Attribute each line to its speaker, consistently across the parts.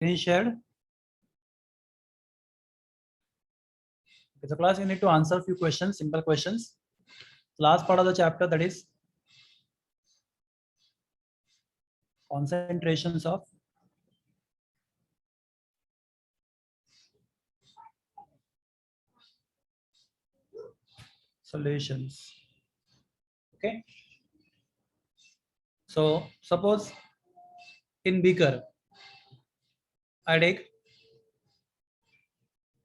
Speaker 1: Any shared? Okay, so class, you need to answer a few questions, simple questions. Last part of the chapter, that is concentrations of solutions. Okay. So suppose in beaker, I take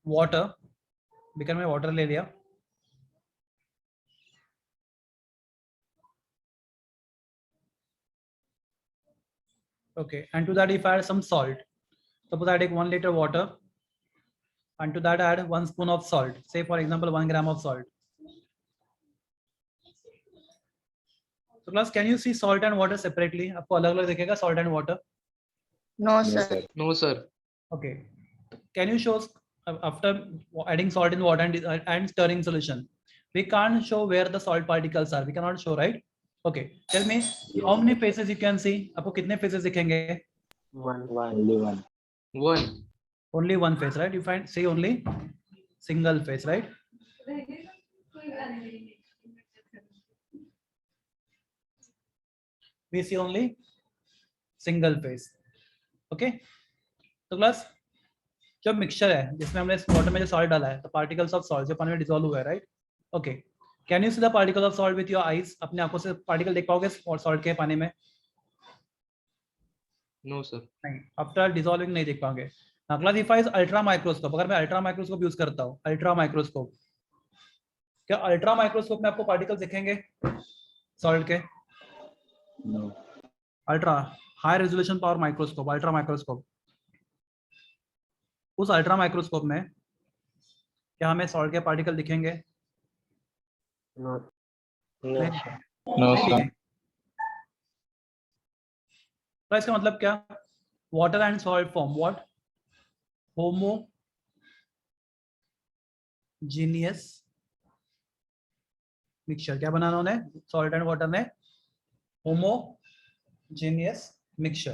Speaker 1: water, beaker में water ले लिया. Okay, and to that if I add some salt, suppose I take 1 liter water, and to that I add 1 spoon of salt. Say for example 1 gram of salt. So class, can you see salt and water separately? आपको अलग-अलग दिखेगा salt and water?
Speaker 2: No, sir.
Speaker 3: No, sir.
Speaker 1: Okay. Can you show after adding salt in water and stirring solution? We can't show where the salt particles are. We cannot show, right? Okay. Tell me how many phases you can see? आपको कितने phases दिखेंगे?
Speaker 4: Only one.
Speaker 3: One.
Speaker 1: Only one phase, right? You find see only single phase, right? We see only single phase. Okay. तो class जो mixture है जिसमें हमने water में जो सॉल्ट डाला है, तो पार्टिकल्स ऑफ सॉल्ट जो पानी में डिसॉल्व हुआ है, right? Okay. Can you see the particle of salt with your eyes? अपने आंखों से पार्टिकल देख पाओगे सॉल्ट के पानी में?
Speaker 3: No, sir.
Speaker 1: नहीं, आफ्टर डिसॉल्विंग नहीं देख पाओगे. Now class, if I is ultra microscope, अगर मैं अल्ट्रा माइक्रोस्कोप यूज करता हूँ, अल्ट्रा माइक्रोस्कोप, क्या अल्ट्रा माइक्रोस्कोप में आपको पार्टिकल्स दिखेंगे सॉल्ट के?
Speaker 4: No.
Speaker 1: Ultra high resolution power microscope, ultra microscope, उस अल्ट्रा माइक्रोस्कोप में क्या हमें सॉल्ट के पार्टिकल दिखेंगे?
Speaker 4: No.
Speaker 1: नहीं.
Speaker 3: No,
Speaker 1: नहीं
Speaker 3: sir.
Speaker 1: दिखेंगे. तो इसका मतलब क्या? Water and salt form what? Homogeneous mixture. क्या बनाना उन्हें? सॉल्ट एंड वाटर ने होमोजीनियस मिक्सचर.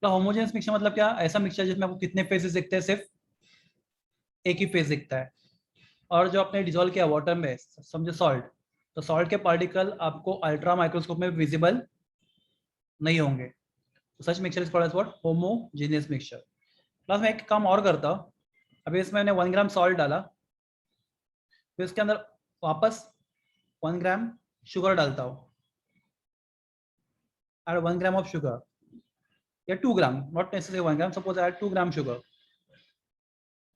Speaker 1: तो होमोजेनियस मिक्सचर मतलब क्या? ऐसा मिक्सचर जिसमें आपको कितने फेजेस दिखते हैं? सिर्फ एक ही फेज दिखता है. और जो आपने डिसॉल्व किया वाटर में, समझो सॉल्ट, तो सॉल्ट के पार्टिकल आपको अल्ट्रा माइक्रोस्कोप में विजिबल नहीं होंगे. तो such mixture is called as what? Homogeneous mixture. Plus मैं एक काम और करता हूँ. अभी इसमें मैंने 1 ग्राम सॉल्ट डाला, फिर इसके अंदर वापस 1 ग्राम शुगर डालता हूँ. एड 1 ग्राम ऑफ शुगर या 2 gram, not necessary 1 gram, suppose add 2 gram sugar.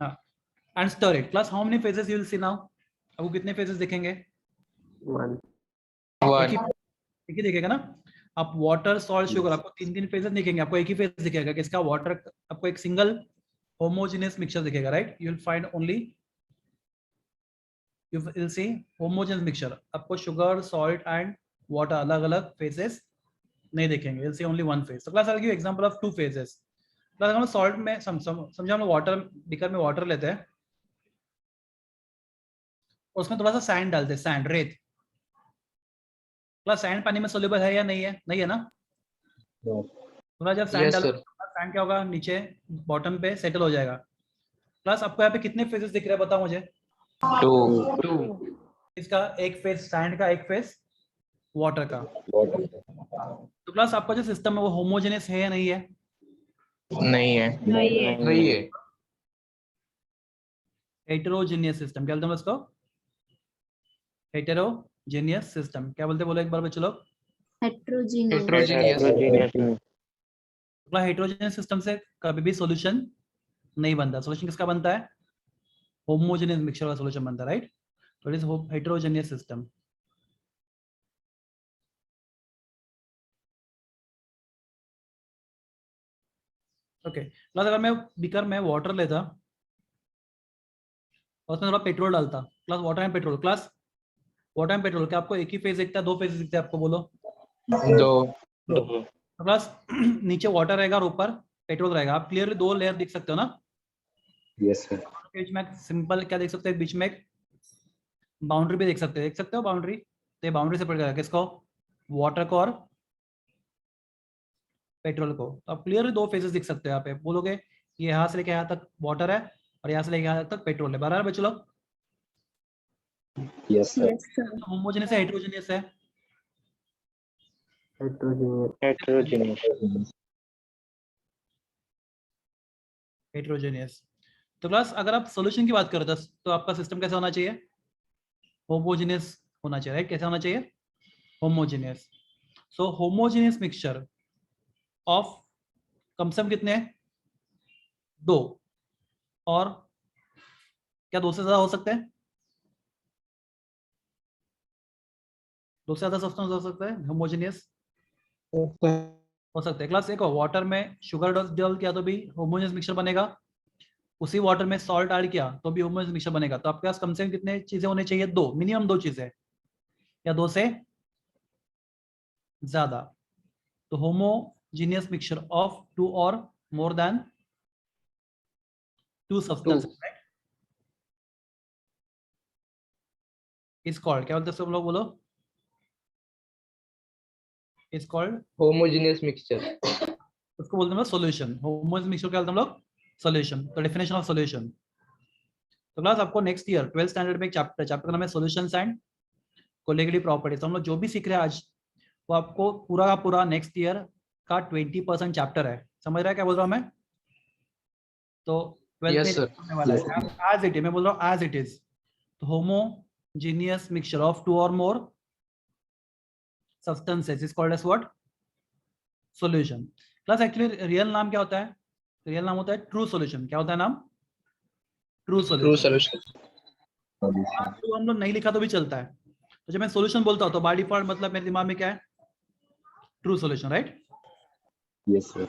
Speaker 1: हाँ, and stir it. Plus how many phases you will see now? आपको कितने फेजेस दिखेंगे?
Speaker 4: One.
Speaker 3: One.
Speaker 1: एक ही दिखेगा ना. आप वाटर सॉल्ट शुगर आपको 3 फेजेस दिखेंगे, आपको एक ही फेज दिखेगा किसका? वाटर. आपको एक सिंगल होमोजेनियस मिक्सचर दिखेगा, right? You will find only, you will C homogeneous mixture. आपको शुगर, सॉल्ट एंड वाटर अलग अलग फेजेस नहीं दिखेंगे. You will C only one phase. So class I will give example of 2 phases. Plus हम salt में समझो हम लोग वाटर बीकर में वाटर लेते हैं, उसमें थोड़ा सा सैंड डालते हैं, सैंड, रेत. प्लस सैंड पानी में सोल्यूबल है या नहीं है? नहीं है ना.
Speaker 4: No.
Speaker 1: थोड़ा जब सैंड
Speaker 3: Yes,
Speaker 1: डालो,
Speaker 3: sir.
Speaker 1: सैंड क्या होगा? नीचे बॉटम पे सेटल हो जाएगा. प्लस आपको यहाँ पे कितने फेजेस दिख रहे हैं बताओ मुझे?
Speaker 3: Two.
Speaker 1: इसका एक फेज सैंड का, एक फेज वाटर का.
Speaker 4: Water.
Speaker 1: तो प्लस आपका जो सिस्टम है वो होमोजेनियस है या नहीं है?
Speaker 3: नहीं है. नहीं है.
Speaker 1: Heterogeneous system. क्या बोलते हैं उसको? Heterogeneous system. क्या बोलते हैं? बोलो एक बार बच्चों लोग.
Speaker 2: Heterogeneous.
Speaker 3: Heterogeneous.
Speaker 1: हेटेरोजेनियस सिस्टम से कभी भी सॉल्यूशन नहीं बनता. सॉल्यूशन किसका बनता है? होमोजेनियस मिक्सचर का सॉल्यूशन बनता है, राइट? तो it is heterogeneous system. Okay. Plus अगर मैं बीकर में वाटर लेता और उसमें थोड़ा पेट्रोल डालता, plus water and petrol, plus water and petrol, क्या आपको एक ही फेज दिखता है, 2 फेज दिखते हैं? आपको बोलो.
Speaker 3: दो.
Speaker 1: प्लस नीचे वाटर रहेगा और ऊपर पेट्रोल रहेगा. आप क्लियरली 2 लेयर देख सकते हो ना.
Speaker 4: Yes, sir.
Speaker 1: बीच में सिंपल क्या देख सकते हैं? बीच में एक बाउंड्री भी देख सकते हो बाउंड्री. तो ये बाउंड्री सेपरेट करेगा किसको? वाटर को और पेट्रोल को। तो आप क्लियरली दो फेजेस दिख सकते हो यहाँ पे। बोलोगे ये यहाँ से लेके यहाँ तक वाटर है और यहाँ से लेके यहाँ तक पेट्रोल है, बराबर बच्चों लोग?
Speaker 4: Yes, sir.
Speaker 2: Yes, sir.
Speaker 1: Homogeneous है हेटेरोजेनियस है?
Speaker 4: Heterogeneous.
Speaker 3: heterogeneous,
Speaker 1: heterogeneous. तो क्लास अगर आप सॉल्यूशन की बात करो तो आपका सिस्टम कैसा होना चाहिए? होमोजेनियस होना चाहिए, राइट? कैसा होना चाहिए? Homogeneous. So homogeneous mixture of कम से कम कितने हैं? 2, और क्या 2 से ज्यादा हो सकते हैं? 2 से ज्यादा सब्सटेंस हो सकता है होमोजेनियस, हो सकते हैं। क्लास देखो, वाटर में शुगर डाल किया तो भी होमोजेनियस मिक्सचर बनेगा, उसी वाटर में सॉल्ट ऐड किया तो भी होमोजेनियस मिक्सचर बनेगा। तो आपके पास कम से कम कितने चीजें होने चाहिए? 2, मिनिमम 2 चीजें, या 2 से ज्यादा। तो होमोजेनियस मिक्सचर ऑफ 2 और more than 2 substances, right, is called, क्या बोलते हैं सब लोग बोलो? इज कॉल्ड
Speaker 3: homogeneous mixture,
Speaker 1: उसको बोलते हैं सॉल्यूशन। होमोजेनियस मिक्सचर क्या बोलते हैं हम लोग? सॉल्यूशन। तो डेफिनेशन ऑफ सॉल्यूशन। तो क्लास आपको नेक्स्ट ईयर 12th स्टैंडर्ड में एक चैप्टर का नाम है सॉल्यूशंस एंड कोलिगेटिव प्रॉपर्टीज। तो हम लोग जो भी सीख रहे हैं आज, वो आपको पूरा का पूरा नेक्स्ट ईयर का 20% चैप्टर है। समझ रहा है क्या बोल रहा हूँ मैं? तो 12th
Speaker 3: Yes,
Speaker 1: में
Speaker 3: sir.
Speaker 1: होने वाला है एज इट इज, मैं बोल रहा हूँ एज इट इज। तो होमोजेनियस मिक्सचर ऑफ 2 और more substances is called as what? Solution. Plus actually real नाम क्या होता है? रियल नाम होता है ट्रू सॉल्यूशन। क्या होता है नाम? True
Speaker 3: true
Speaker 1: solution.
Speaker 3: solution,
Speaker 1: true हम लोग नहीं लिखा तो भी चलता है। तो जब मैं सॉल्यूशन बोलता हूँ तो बाय डिफॉल्ट मतलब मेरे दिमाग में क्या है? True solution, right?
Speaker 4: Yes, sir.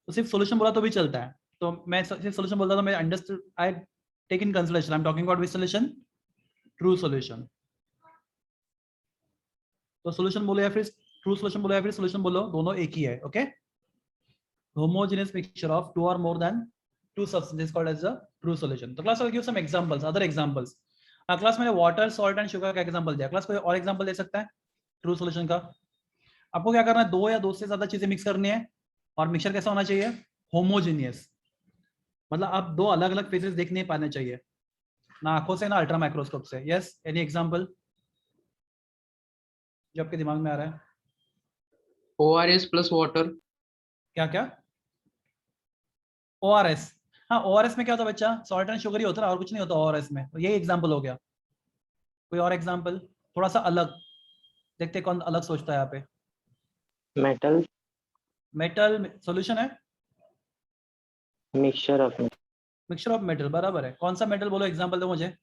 Speaker 1: तो सिर्फ सॉल्यूशन बोला तो भी चलता है। तो मैं सिर्फ सॉल्यूशन बोलता तो मैं understood, I take in consideration, I am talking about which solution? True solution. तो सॉल्यूशन बोलो या फिर ट्रू सॉल्यूशन बोलो या फिर सॉल्यूशन बोलो, दोनों एक ही है। ओके? होमोजेनियस मिक्सचर ऑफ 2 और more than 2 substances called as a true solution. तो class I'll give some examples, other examples. Class मैंने वाटर, सॉल्ट एंड शुगर का एग्जांपल दिया। क्लास कोई और एग्जांपल दे सकता है ट्रू सॉल्यूशन का? आपको क्या करना है? 2 या 2 से ज्यादा चीजें मिक्स करनी है, और मिक्सचर कैसा होना चाहिए? होमोजेनियस। मतलब आप 2 अलग अलग फेजेस देख नहीं पाने चाहिए, ना आंखों से ना अल्ट्रा माइक्रोस्कोप से। यस, एनी एग्जांपल जो आपके दिमाग में आ रहा है?
Speaker 3: ORS plus water,
Speaker 1: क्या क्या? ORS। हाँ, ORS में क्या होता है बच्चा? सॉल्ट एंड शुगर ही होता है, और कुछ नहीं होता ORS में। तो यही एग्जांपल हो गया। कोई और एग्जांपल थोड़ा सा अलग देखते, कौन अलग सोचता है यहाँ पे?
Speaker 3: metal,
Speaker 1: मेटल सॉल्यूशन है?
Speaker 3: mixture of
Speaker 1: mixture of metal, बराबर है। कौन सा मेटल बोलो, एग्जांपल दो मुझे।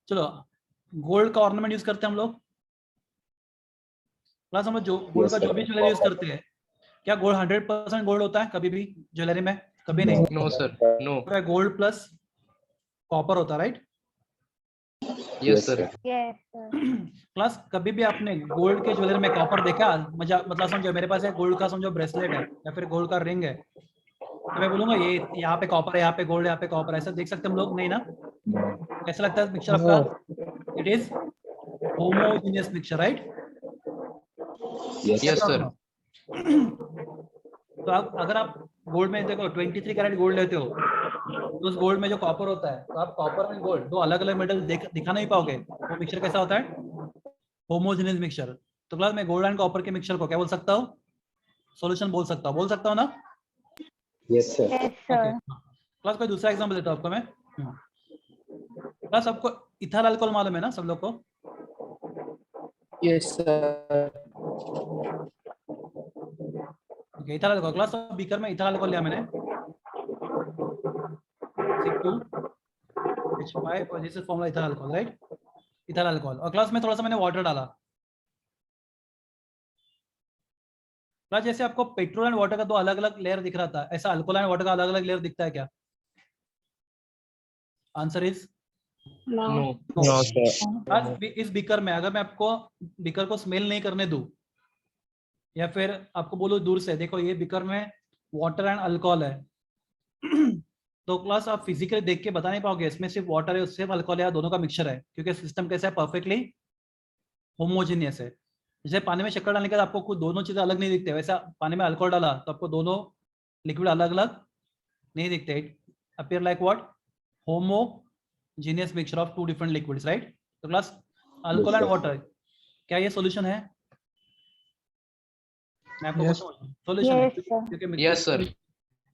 Speaker 1: चलो, गोल्ड का ऑर्नामेंट यूज करते हैं हम लोग। प्लस हम लोग जो गोल्ड
Speaker 4: Yes,
Speaker 1: का जो
Speaker 4: sir.
Speaker 1: भी ज्वेलरी यूज करते हैं, क्या गोल्ड 100% गोल्ड होता है कभी भी ज्वेलरी में? कभी नहीं।
Speaker 3: no sir, no,
Speaker 1: gold plus copper होता है, right?
Speaker 3: yes sir,
Speaker 2: Yes, sir.
Speaker 1: Plus कभी भी आपने गोल्ड के ज्वेलरी में कॉपर देखा? मतलब समझो मेरे पास है गोल्ड का, समझो ब्रेसलेट है या फिर गोल्ड का रिंग है, तो मैं बोलूंगा ये यहाँ पे कॉपर है, यहाँ पे गोल्ड है, यहाँ पे कॉपर है। ऐसा देख सकते हम लोग? नहीं ना। कैसा लगता है मिक्सचर आपका? It is homogeneous mixture, right?
Speaker 4: Yes,
Speaker 3: yes
Speaker 4: sir.
Speaker 3: sir,
Speaker 1: तो आप अगर आप गोल्ड में देखो 23 कैरेट गोल्ड लेते हो, तो उस गोल्ड में जो कॉपर होता है, तो आप कॉपर एंड गोल्ड 2 अलग अलग मेटल दिखा नहीं पाओगे। वो मिक्सचर कैसा होता है? Homogeneous mixture. तो क्लास मैं गोल्ड एंड कॉपर के मिक्सचर को क्या बोल सकता हूँ? सॉल्यूशन बोल सकता हूँ ना?
Speaker 4: Yes, sir.
Speaker 2: Yes, sir.
Speaker 1: Class कोई दूसरा एग्जांपल देता हूँ आपको मैं। क्लास आपको इथाइल अल्कोहल मालूम है ना सब लोग को?
Speaker 3: yes sir,
Speaker 1: okay, ethyl alcohol. Class beaker में इथाइल अल्कोहल लिया मैंने, C2H5 और this is formula ethyl alcohol, right? Ethyl alcohol. और क्लास में थोड़ा सा मैंने वाटर डाला। क्लास जैसे आपको पेट्रोल एंड वाटर का 2 अलग अलग लेयर दिख रहा था, ऐसा अल्कोहल एंड वाटर का अलग अलग लेयर दिखता है क्या? Answer is
Speaker 2: No.
Speaker 3: no,
Speaker 4: No, sir.
Speaker 1: आज इस बीकर में अगर मैं आपको बीकर को स्मेल नहीं करने दूं, या फिर आपको बोलो दूर से देखो ये बीकर में वाटर एंड अल्कोहल है, तो क्लास आप फिजिकली देख के बता नहीं पाओगे इसमें सिर्फ वाटर है, सिर्फ अल्कोहल है, दोनों का मिक्सचर है, क्योंकि सिस्टम कैसा है? परफेक्टली होमोजेनियस है। जैसे पानी में शक्कर डालने के बाद आपको कुछ दोनों चीजें अलग नहीं दिखते, वैसा पानी में अल्कोहल डाला तो आपको दोनों लिक्विड अलग अलग नहीं दिखते. It appear like what? Homogeneous mixture of two different liquids, right? तो class alcohol and
Speaker 4: sir.
Speaker 1: Water, क्या ये सॉल्यूशन है? मैं आपको
Speaker 5: Yes.
Speaker 1: सॉल्यूशन है
Speaker 2: Yes, sir.
Speaker 1: क्योंकि
Speaker 3: Yes, sir.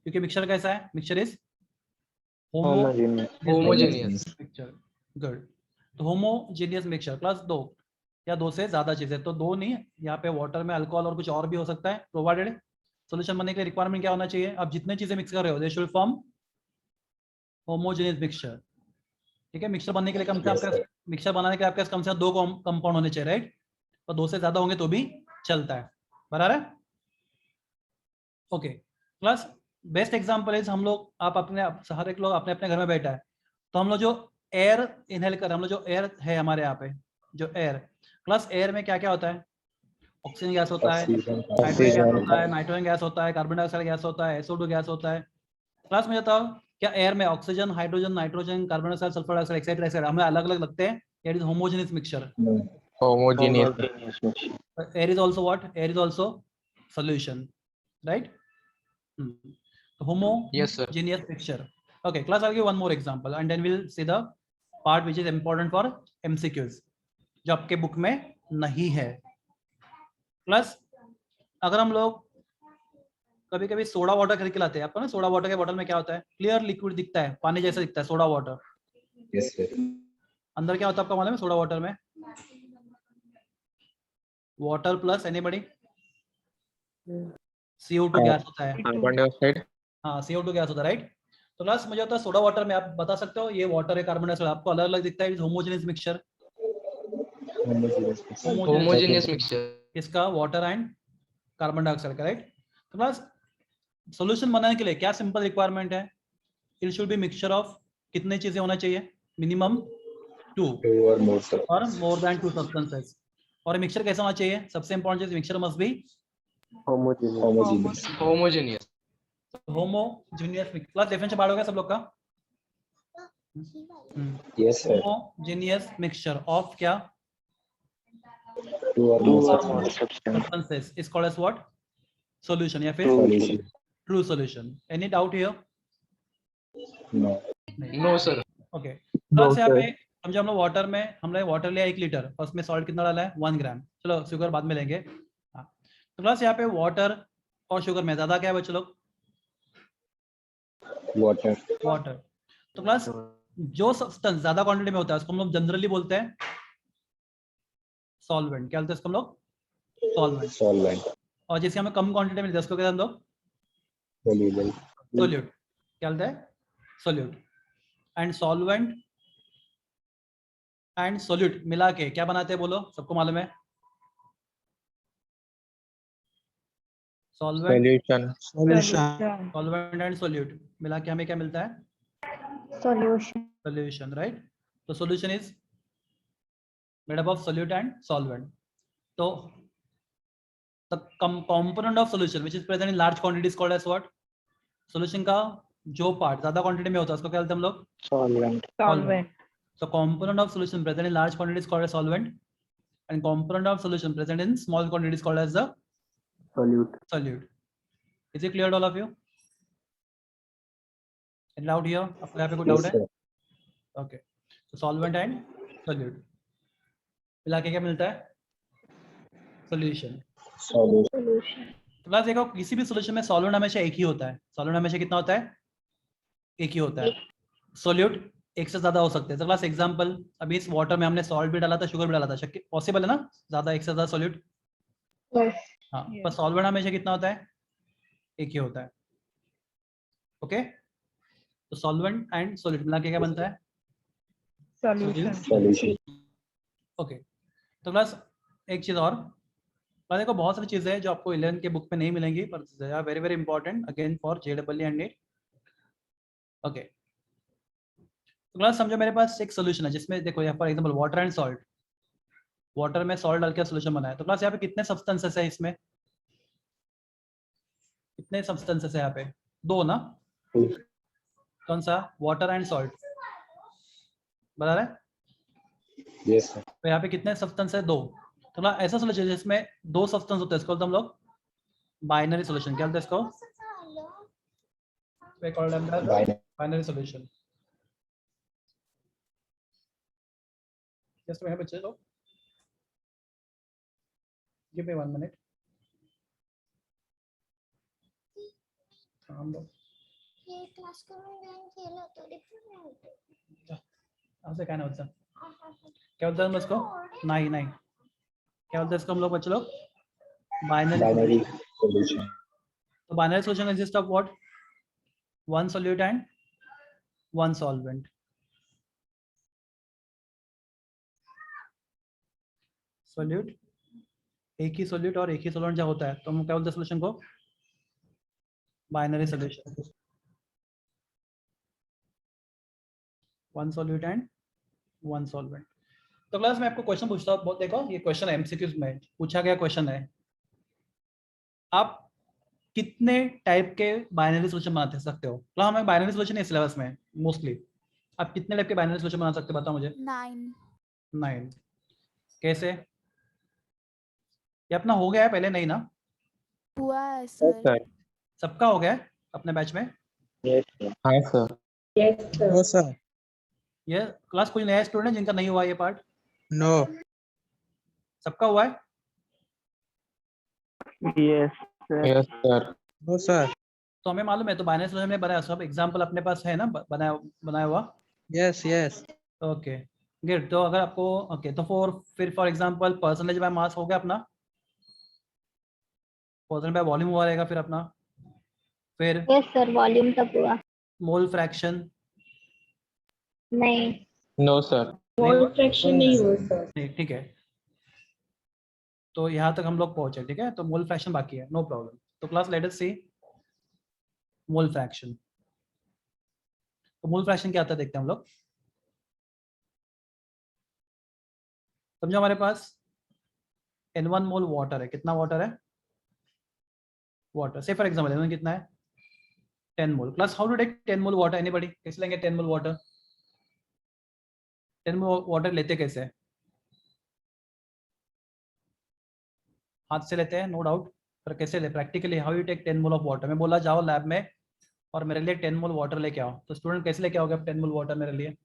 Speaker 1: क्योंकि मिक्सचर कैसा है? Mixture is
Speaker 3: Homogeneous.
Speaker 1: Mixture. Good. तो होमोजेनियस मिक्सचर क्लास दो या दो से ज्यादा चीजें, तो दो नहीं, यहाँ पे वाटर में अल्कोहल और कुछ और भी हो सकता है. प्रोवाइडेड सॉल्यूशन बनने के लिए रिक्वायरमेंट क्या होना चाहिए? आप जितने चीजें मिक्स कर रहे हो they should form homogeneous mixture. ठीक है, मिक्सचर बनने के लिए कम से
Speaker 4: Yes,
Speaker 1: आपके
Speaker 4: sir.
Speaker 1: मिक्सचर बनाने के लिए आपके पास कम से कम दो कंपाउंड होने चाहिए, राइट? और दो से ज्यादा होंगे तो भी चलता है. बराबर है? Okay class, best example is हम लोग, आप अपने हर एक लोग अपने अपने घर में बैठा है, तो हम लोग जो एयर इनहेल कर, हम लोग जो एयर है हमारे यहाँ पे, जो एयर क्लास, एयर में क्या क्या होता है? ऑक्सीजन गैस होता है,
Speaker 4: Oxygen.
Speaker 1: हाइड्रोजन गैस होता है, नाइट्रोजन गैस होता है, कार्बन डाइऑक्साइड गैस होता है, SO2 गैस होता है. क्लास में बताओ, क्या एयर में oxygen, hydrogen, nitrogen, carbon dioxide, sulphur dioxide etcetera etcetera हमें अलग अलग लगते हैं? Air is homogeneous mixture.
Speaker 4: No.
Speaker 3: Homogeneous.
Speaker 1: Air is also what? Air is also solution, right?
Speaker 3: Yes, sir.
Speaker 1: Homogeneous mixture. Okay, class, I'll give one more example and then we'll see the part which is important for MCQs, जो आपके book में नहीं है. Plus अगर हम लोग कभी कभी सोडा वाटर खरीद के लाते हैं, आपको ना सोडा वाटर के बोतल में क्या होता है? क्लियर लिक्विड दिखता है, पानी जैसा दिखता है सोडा वाटर.
Speaker 4: Yes, sir.
Speaker 1: अंदर क्या होता है आपका मालूम है? सोडा वाटर में water plus anybody CO2 gas होता है.
Speaker 3: Carbon dioxide.
Speaker 1: हाँ, CO2 गैस होता है, राइट? तो प्लस मुझे होता है सोडा वाटर में आप बता सकते हो ये वाटर है, कार्बन डाइऑक्साइड आपको अलग अलग दिखता है. Is homogeneous mixture.
Speaker 4: Homogeneous.
Speaker 3: Homogeneous mixture.
Speaker 1: इसका वाटर एंड कार्बन डाइऑक्साइड का, राइट? तो प्लस सॉल्यूशन बनाने के लिए क्या सिंपल रिक्वायरमेंट है? It should be mixture of कितनी चीजें होना चाहिए? Minimum 2
Speaker 4: Two or more, sir.
Speaker 1: और मोर देन 2 सब्सटेंसेस. और मिक्सचर कैसा होना चाहिए? सबसे इंपॉर्टेंट चीज, mixture must be
Speaker 4: Homogeneous.
Speaker 3: Homogeneous.
Speaker 1: Homogeneous. Class definition पढ़ हो गया सब लोग का?
Speaker 4: Yes, sir.
Speaker 1: Homogeneous mixture of क्या?
Speaker 4: Two or more
Speaker 1: substances is called as what? Solution या फिर
Speaker 4: solution.
Speaker 1: true solution. Any doubt here?
Speaker 4: No.
Speaker 3: No, sir.
Speaker 1: Okay. Class यहाँ पे समझो हम लोग वाटर में, हमने वाटर लिया 1 लीटर और उसमें सॉल्ट कितना डाला है? 1 ग्राम. चलो शुगर बाद में लेंगे. हाँ, तो क्लास यहाँ पे वाटर और शुगर में ज्यादा क्या है बच्चे लोग?
Speaker 4: Water.
Speaker 1: वाटर. तो क्लास जो सब्सटेंस ज्यादा क्वांटिटी में होता है उसको हम लोग जनरली बोलते हैं सॉल्वेंट. क्या बोलते हैं इसको हम लोग? सॉल्वेंट.
Speaker 4: Solvent.
Speaker 1: और जिसके हमें कम क्वांटिटी में मिलता है उसको क्या हम लोग?
Speaker 4: Soluble.
Speaker 1: सोल्यूट. क्या बोलते हैं? Solute. And solvent and solute मिला के क्या बनाते हैं बोलो? सबको मालूम है? सॉल्वेंट सॉल्वेंट एंड सोल्यूट मिला के हमें क्या मिलता है?
Speaker 2: Solution.
Speaker 1: Solution, right? तो solution is made up of solute and solvent. तो the component of solution which is present in large quantity is called as what? Solution का जो पार्ट ज्यादा क्वांटिटी में होता है उसको क्या बोलते हैं हम लोग?
Speaker 2: Solvent.
Speaker 1: So component of solution present in large quantity is called as solvent, and component of solution present in small quantity is called as the solute. Is it clear to all of you? Any doubt here? आपको यहाँ पे कोई doubt
Speaker 4: Yes,
Speaker 1: है?
Speaker 4: sir.
Speaker 1: Okay. So solvent and solute मिला के क्या मिलता है? Solution.
Speaker 4: Solution.
Speaker 1: तो क्लास देखो किसी भी solution में solvent हमेशा एक ही होता है. Solvent हमेशा कितना होता है? एक ही होता है. Solute एक से ज्यादा हो सकते हैं. तो क्लास एग्जांपल, अभी इस वाटर में हमने सॉल्ट भी डाला था, शुगर भी डाला था, शक्य पॉसिबल है ना ज्यादा, एक से ज्यादा सॉल्यूट?
Speaker 2: Yes.
Speaker 1: हाँ, पर सॉल्वेंट हमेशा कितना होता है? एक ही होता है. ओके, तो सॉल्वेंट एंड सॉल्यूट मिला के क्या बनता है?
Speaker 4: Solution.
Speaker 1: ओके. तो क्लास एक चीज और, क्लास देखो बहुत सारी चीजें हैं जो आपको 11 के बुक में नहीं मिलेंगी, पर they are very very important again for JEE and NEET. Okay, तो क्लास समझो मेरे पास एक सोल्यूशन है जिसमें देखो यहाँ for example water and salt, water में सॉल्ट डाल के सोल्यूशन बनाया. तो क्लास यहाँ पे कितने सब्सटेंसेस है इसमें? कितने सब्सटेंसेस है यहाँ पे? 2 ना? कौन सा? Water and salt. बता रहे?
Speaker 4: Yes, sir.
Speaker 1: तो यहाँ पे कितने सब्सटेंस है? 2. तो ना ऐसा सोल्यूशन जिसमें दो सब्सटेंस होते हैं, इसको बोलते हैं हम लोग बाइनरी सोल्यूशन। क्या बोलते हैं इसको? Binary solution. जस्ट मेरे बच्चे लोग, गिव मी 1 मिनट। हम लोग
Speaker 5: हे क्लास करून जॉईन केलं तरी पण नाही होत.
Speaker 1: असं काय नाही होतं। क्या बोलते हैं हम इसको? नहीं नहीं, क्या बोलते हैं इसको हम लोग बच्चे लोग?
Speaker 4: Binary solution.
Speaker 1: तो binary solution consist of what? One solute and one solvent. Solute, एक ही सॉल्यूट और एक ही सॉल्वेंट जब होता है तो हम क्या बोलते हैं सोल्यूशन को? Binary solution. One solute and one solvent. तो क्लास में आपको क्वेश्चन पूछता हूँ, बहुत देखो ये क्वेश्चन है एमसीक्यूज में पूछा गया क्वेश्चन है, आप कितने टाइप के बाइनरी सोल्यूशन बना सकते हो? तो हमें बाइनरी सोल्यूशन है सिलेबस में मोस्टली, आप कितने टाइप के बाइनरी सोल्यूशन बना सकते हो बताओ मुझे? 9। कैसे? ये अपना हो गया है पहले नहीं ना?
Speaker 6: हुआ है
Speaker 3: Yes,
Speaker 6: सर।
Speaker 3: sir.
Speaker 1: सबका हो गया है अपने बैच में?
Speaker 4: Yes, sir.
Speaker 3: Hi, sir.
Speaker 7: No, sir.
Speaker 1: ये क्लास कोई नया स्टूडेंट है जिनका नहीं हुआ ये पार्ट?
Speaker 7: No.
Speaker 1: सबका हुआ है?
Speaker 2: Yes, sir.
Speaker 3: Yes, sir.
Speaker 7: No, sir.
Speaker 1: तो हमें मालूम है, तो बाइनरी सोल्यूशन हमने बनाया, सब एग्जांपल अपने पास है ना बनाया हुआ?
Speaker 7: Yes, yes.
Speaker 1: Okay good. तो अगर आपको ओके तो for example percentage by mass हो गया अपना, परसेंटेज बाय वॉल्यूम हुआ रहेगा फिर अपना, फिर
Speaker 2: Yes, sir. Volume तक हुआ।
Speaker 1: मोल फ्रैक्शन
Speaker 2: नहीं।
Speaker 3: No, sir.
Speaker 1: मोल
Speaker 2: फ्रैक्शन नहीं हुआ सर।
Speaker 1: नहीं, ठीक है। तो यहाँ तक हम लोग पहुंचे, ठीक है। तो मोल फ्रैक्शन बाकी है, नो प्रॉब्लम। तो क्लास लेट अस सी मोल फ्रैक्शन। तो मोल फ्रैक्शन क्या आता है देखते हैं हम लोग। समझो हमारे पास N1 मोल वाटर है। कितना वाटर है? वाटर से फॉर एग्जांपल N1 कितना है? 10 mole. Plus how to take 10 mole water? Anybody कैसे लेंगे 10 मोल वाटर? 10 मोल वाटर लेते कैसे? हाथ से लेते हैं नो डाउट, पर कैसे ले practically? How you take 10 mole of water? मैं बोला जाओ लैब में और मेरे लिए 10 मोल वाटर लेके आओ, तो स्टूडेंट कैसे लेके आओगे 10 मोल वाटर मेरे लिए?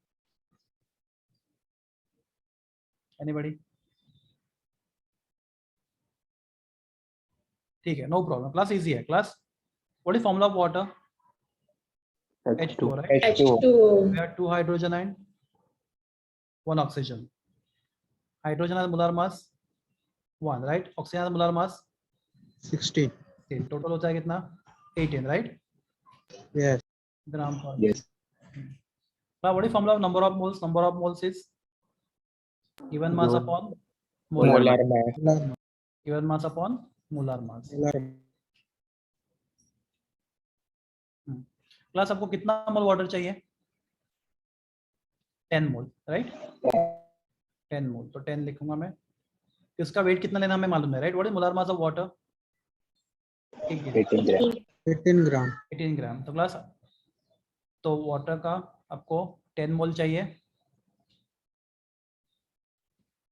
Speaker 1: एनीबॉडी? ठीक है, नो प्रॉब्लम। क्लास इजी है। Class what is formula of water? H2, right?
Speaker 4: H2O.
Speaker 1: We have 2 hydrogen and 1 oxygen. Hydrogen has molar mass 1, right? Oxygen has molar mass
Speaker 7: 16.
Speaker 1: total होता है कितना? 18, right?
Speaker 7: Yes.
Speaker 1: Gram per
Speaker 4: Yes.
Speaker 1: Now what is formula of number of moles? Number of moles is given mass
Speaker 3: Mole.
Speaker 1: upon
Speaker 3: Molar mass.
Speaker 7: Molar.
Speaker 1: given mass upon molar mass.
Speaker 7: Molar.
Speaker 1: Class आपको कितना मोल water चाहिए? 10 मोल, right? 10 मोल, तो 10 लिखूंगा मैं। इसका wait कितना लेना हमें मालूम है, right? What is molar mass of water?
Speaker 4: 18 gram.
Speaker 7: 18 gram.
Speaker 1: 18 ग्राम। तो क्लास तो वाटर का आपको 10 मोल चाहिए।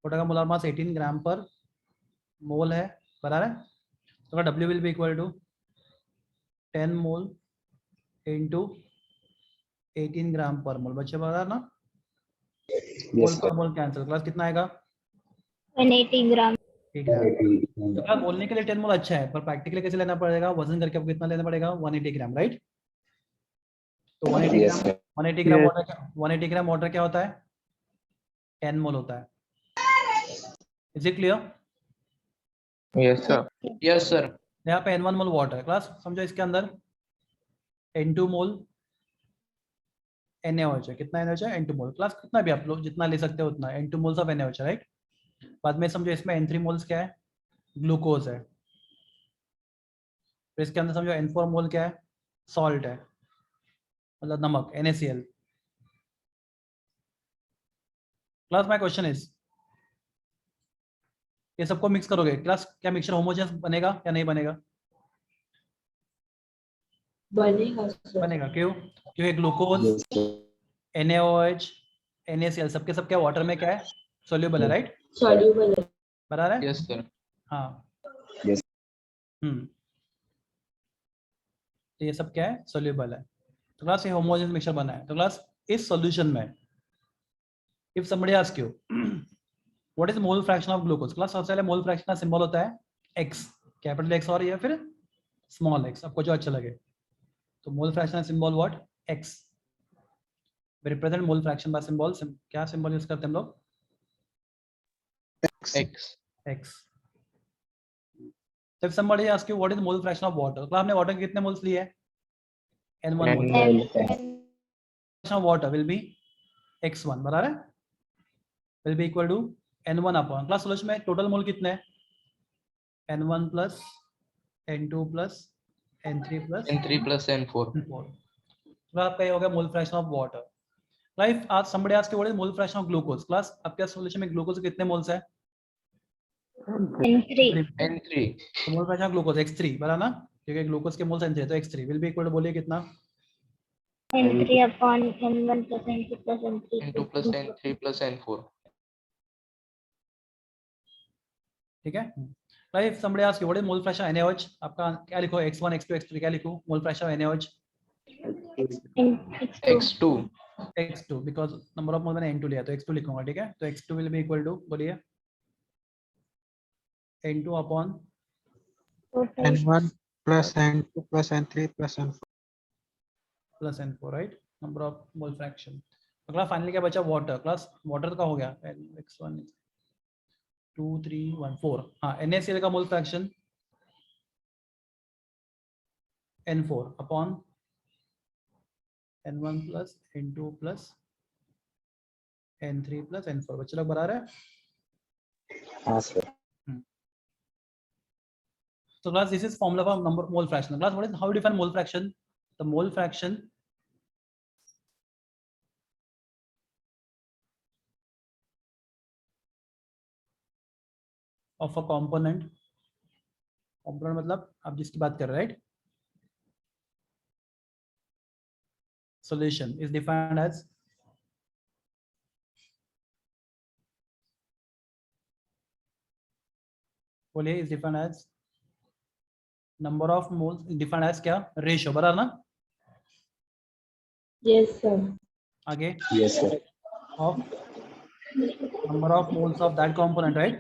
Speaker 1: वाटर का मोलर मास 18 ग्राम पर मोल है, बराबर है? तो W will be equal to 10 mole into 18 gram per mole. बच्चे बता ना, मोल
Speaker 4: Yes,
Speaker 1: पर
Speaker 4: sir.
Speaker 1: Mole cancel. क्लास कितना आएगा?
Speaker 2: 180 ग्राम।
Speaker 1: 8 ग्राम।
Speaker 4: 18
Speaker 1: तो क्लास बोलने के लिए 10 मोल अच्छा है, पर प्रैक्टिकली कैसे लेना पड़ेगा? वजन करके आपको कितना लेना पड़ेगा? 180 ग्राम, राइट? तो 180
Speaker 4: Yes,
Speaker 1: ग्राम
Speaker 4: sir.
Speaker 1: 180 ग्राम वाटर क्या 180 ग्राम वाटर क्या होता है? 10 मोल होता है। Is it clear?
Speaker 3: Yes, sir. Yes, sir.
Speaker 1: यहाँ पे N1 मोल वाटर है। क्लास समझो इसके अंदर N2 मोल NaOH है। कितना NaOH है? N2 मोल। क्लास कितना भी आप लोग जितना ले सकते हो उतना, N2 moles of NaOH, right? बाद में समझो इसमें N3 मोल्स क्या है? ग्लूकोज है। फिर इसके अंदर समझो N4 मोल क्या है? सॉल्ट है, मतलब नमक, NaCl। Class my question is, ये सबको मिक्स करोगे क्लास, क्या मिक्सचर होमोजेनस बनेगा या नहीं बनेगा? बनेगा। क्यों? क्योंकि glucose,
Speaker 4: Yes, sir.
Speaker 1: NaOH, NaCl सबके सब क्या वाटर में क्या है? सोल्यूबल है, राइट?
Speaker 2: सॉल्यूबल है।
Speaker 1: बराबर है?
Speaker 3: Yes, sir.
Speaker 1: हाँ
Speaker 4: Yes.
Speaker 1: तो ये सब क्या है? सोल्यूबल है। तो क्लास ये होमोजेनियस मिक्सचर बना है। तो क्लास इस सॉल्यूशन में if somebody ask you what is mole fraction of glucose, class सबसे पहले मोल फ्रैक्शन का सिंबल होता है x, कैपिटल X और या फिर स्मॉल x, आपको जो अच्छा लगे। तो mole fraction symbol what? x। Represent mole fraction by symbol, क्या सिंबल यूज करते हैं हम लोग?
Speaker 3: X.
Speaker 1: x। तो if somebody asks you what is mole fraction of water, तो आपने वाटर के कितने मोल्स लिए हैं? n1 mole. fraction of water will be x1 बराबर है, will be equal to n1 upon class solution में टोटल मोल कितने हैं? n1 plus n2 plus n3 plus
Speaker 3: N3 plus N4.
Speaker 1: n4। तो आपका ये हो गया मोल फ्रैक्शन ऑफ वाटर। लाइफ आज somebody asks you what is mole fraction of glucose, class आपके सोल्यूशन में ग्लूकोज कितने मोल्स है?
Speaker 2: N3.
Speaker 3: N3.
Speaker 1: तो मोल फ्रैक्शन ऑफ ग्लूकोज x3 बराबर ना, क्योंकि ग्लूकोज के मोल्स n3 तो x3 will be equal to बोलिए कितना?
Speaker 2: N3 upon N1 plus N2 plus N3.
Speaker 3: N2 plus N3 plus N4.
Speaker 1: ठीक है। Life somebody asks you what is mole fraction of NaOH, आपका क्या लिखो? x1 x2 x3 क्या लिखो? मोल fraction of NaOH
Speaker 2: X2.
Speaker 1: x2 because number of मोल मैंने n2 लिया तो x2 लिखूंगा। ठीक है, तो x2 will be equal to बोलिए n2 upon
Speaker 2: Total.
Speaker 7: N1 plus N2 plus N3 plus N4.
Speaker 1: plus n4 right, number of mole fraction. तो class finally क्या बचा? वाटर। क्लास वाटर का हो गया x1 2 3 1 4। हाँ NaCl का mole fraction n4 upon n1 plus n2 plus n3 plus n4। बच्चे लोग बराबर है?
Speaker 4: हाँ sir.
Speaker 1: So class, this is formula for number mole fraction. Class, what is, how you define mole fraction? The mole fraction of a component. Component मतलब आप जिसकी बात कर रहे हैं, right? Solution is defined as बोलिए is defined as number of moles, defined as क्या? Ratio बराबर ना?
Speaker 2: Yes, sir.
Speaker 1: आगे
Speaker 4: Yes sir.
Speaker 1: of number of moles of that component, right?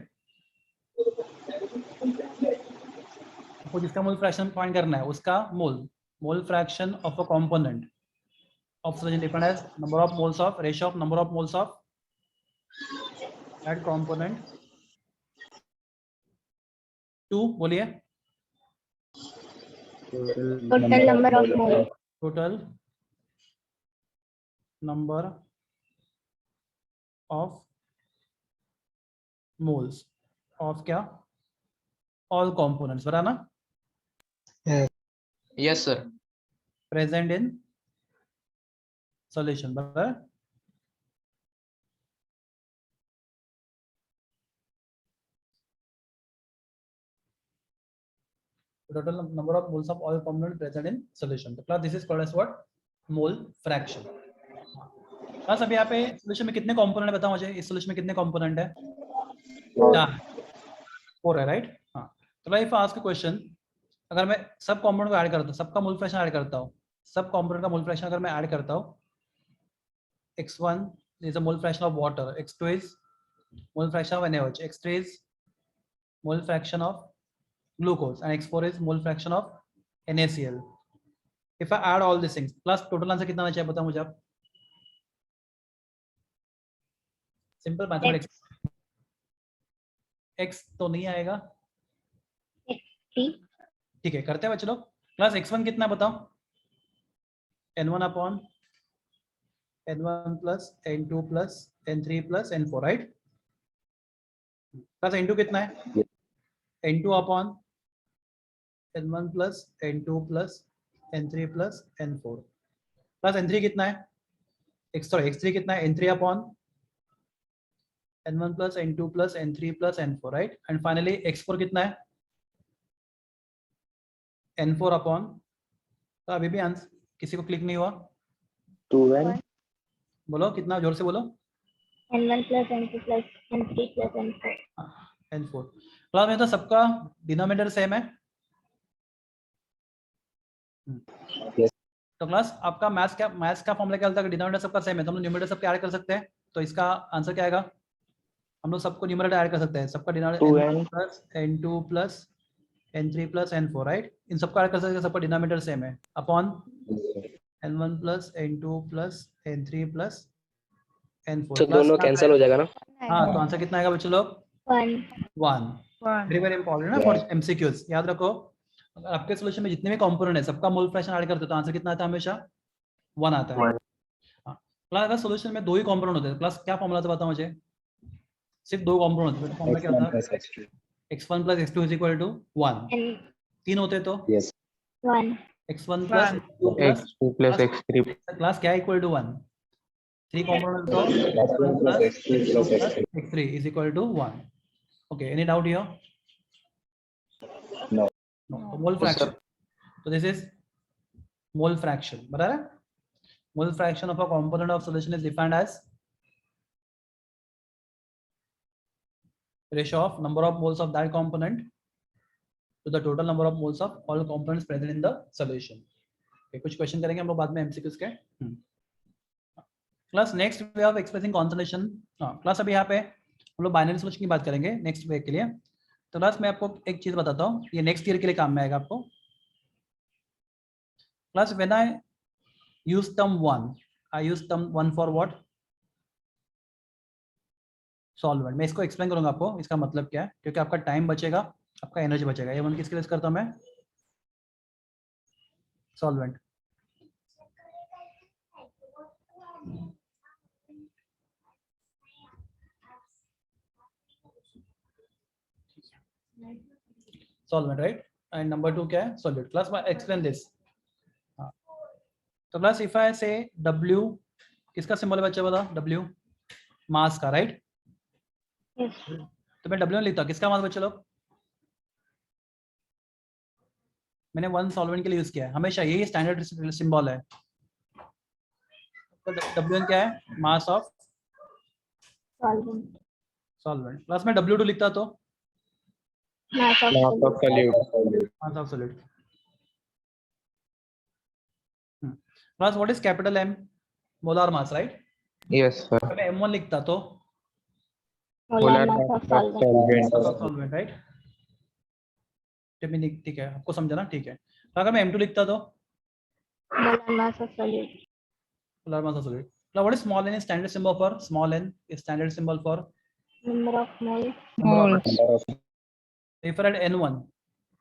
Speaker 1: आपको जिसका मोल फ्रैक्शन फाइंड करना है उसका मोल fraction of a component of solution defined as number of moles of ratio of number of moles of that component to बोलिए
Speaker 2: Total number of moles.
Speaker 1: total number of moles of क्या? all components बराबर ना?
Speaker 3: Yes, sir.
Speaker 1: present in solution बराबर? total number of moles of all components present in solution. तो class this is called as what? mole fraction. class अभी यहाँ पे solution में कितने component बताओ मुझे? इस solution में कितने component है? 4 है, right? हाँ। तो लाइफ आस्क क्वेश्चन, अगर मैं सब कंपोनेंट को ऐड करता हूँ, सबका मोल फ्रैक्शन ऐड करता हूँ, सब कंपोनेंट का मोल फ्रैक्शन अगर मैं ऐड करता हूँ, x1 is a mole fraction of water, x2 is mole fraction of NaOH, x3 is mole fraction of glucose, and x4 is mole fraction of NaCl. If I add all these things, plus total answer कितना आना चाहिए बताओ मुझे आप? Simple mathematics. x तो नहीं आएगा, ठीक है, करते हैं बच्चे लोग। क्लास x1 कितना बताओ? n1 upon n1 plus n2 plus n3 plus n4, right? Plus n2 कितना है? n2 upon n1 plus n2 plus n3 plus n4 plus n3 कितना है? x3 कितना है? n3 upon n1 plus n2 plus n3 plus n4, right? And finally x4 कितना है? n4 upon, तो अभी भी आंसर किसी को क्लिक नहीं हुआ?
Speaker 4: 2n.
Speaker 1: बोलो कितना, जोर से बोलो।
Speaker 2: N1 plus N2 plus N3 plus N4.
Speaker 1: N4। Class में तो सबका डिनोमिनेटर सेम है।
Speaker 4: Yes.
Speaker 1: तो क्लास आपका मैथ्स का फॉर्मूला क्या होता है? डिनोमिनेटर सबका सेम है तो हम लोग न्यूमरेटर सबके ऐड कर सकते हैं। तो इसका आंसर क्या आएगा? हम लोग सबको न्यूमरेटर ऐड कर सकते हैं, सबका denominator
Speaker 4: 2n
Speaker 1: plus n2 plus n3 plus n4, right? इन सबको ऐड कर सकते हैं, सबका डिनोमिनेटर सेम है, upon n1 plus n2 plus n3 plus n4।
Speaker 4: तो दोनों कैंसिल हो जाएगा ना?
Speaker 1: हाँ, तो आंसर कितना आएगा बच्चों लोग?
Speaker 2: 1
Speaker 1: 1। वेरी इम्पोर्टेंट ना फॉर एमसीक्यूज, याद रखो। अगर आपके सॉल्यूशन में जितने भी कंपोनेंट है सबका मोल फ्रैक्शन ऐड करते हो तो आंसर कितना आता है? हमेशा 1 आता है। हाँ, प्लस अगर सॉल्यूशन में 2 ही कंपोनेंट होते हैं, प्लस क्या फॉर्मूला था बताओ मुझे? सिर्फ 2 कंपोनेंट होते हैं, तो फॉर्मूला क्या
Speaker 4: x1
Speaker 1: होता है?
Speaker 4: plus x2
Speaker 1: x1 plus x2 is equal to 1।
Speaker 2: and
Speaker 1: 3 होते तो
Speaker 2: 1
Speaker 1: x1 plus x2 plus
Speaker 3: x2 plus x3
Speaker 1: class क्या इक्वल टू 1? 3 कंपोनेंट तो
Speaker 4: x1 plus x2 plus x3
Speaker 1: x3 is equal to 1। Okay, any doubt here?
Speaker 4: no
Speaker 1: no. Mole fraction, तो this is mole fraction, बराबर है? Mole fraction of a component of solution is defined as ratio of number of moles of that component to the total number of moles of all components present in the solution। okay, कुछ question करेंगे हम लोग बाद में MCQs के। Class next way of expressing concentration. Class अभी यहाँ पे हम लोग बाइनरी सॉल्यूशन की बात करेंगे नेक्स्ट वे के लिए। तो क्लास मैं आपको एक चीज बताता हूँ, ये नेक्स्ट ईयर के लिए काम में आएगा आपको। Class when I use term 1, I use term 1 for what? Solvent. मैं इसको एक्सप्लेन करूंगा आपको इसका मतलब क्या है, क्योंकि आपका टाइम बचेगा, आपका एनर्जी बचेगा। ये 1 किसके लिए करता हूं मैं? Solvent. Solvent, right? And number 2 क्या है? सॉल्यूट। क्लास मैं एक्सप्लेन दिस। तो क्लास इफ आई से W, किसका सिंबल है बच्चे बता? W मास का, राइट?
Speaker 2: yes
Speaker 1: तो मैं W लिखता हूं, किसका मास बच्चे लोग? मैंने 1 सॉल्वेंट के लिए यूज किया है, हमेशा यही स्टैंडर्ड सिंबल है। तो W क्या है? Mass of
Speaker 2: solvent
Speaker 1: solvent. Class में W2 लिखता तो
Speaker 2: mass of
Speaker 3: mass of
Speaker 2: solute
Speaker 3: solute
Speaker 1: mass of solid. Class what is capital M? Molar mass, right?
Speaker 3: yes sir
Speaker 1: मैं M1 लिखता तो
Speaker 2: molar mass of solvent
Speaker 1: solvent, right? ठीक है, आपको समझा ना? ठीक है। तो अगर मैं M2 लिखता तो
Speaker 2: molar mass of solute
Speaker 1: molar mass of solid. Now what is small n? Standard symbol for small n is standard symbol for
Speaker 2: number of moles
Speaker 4: number of
Speaker 1: if I add N1,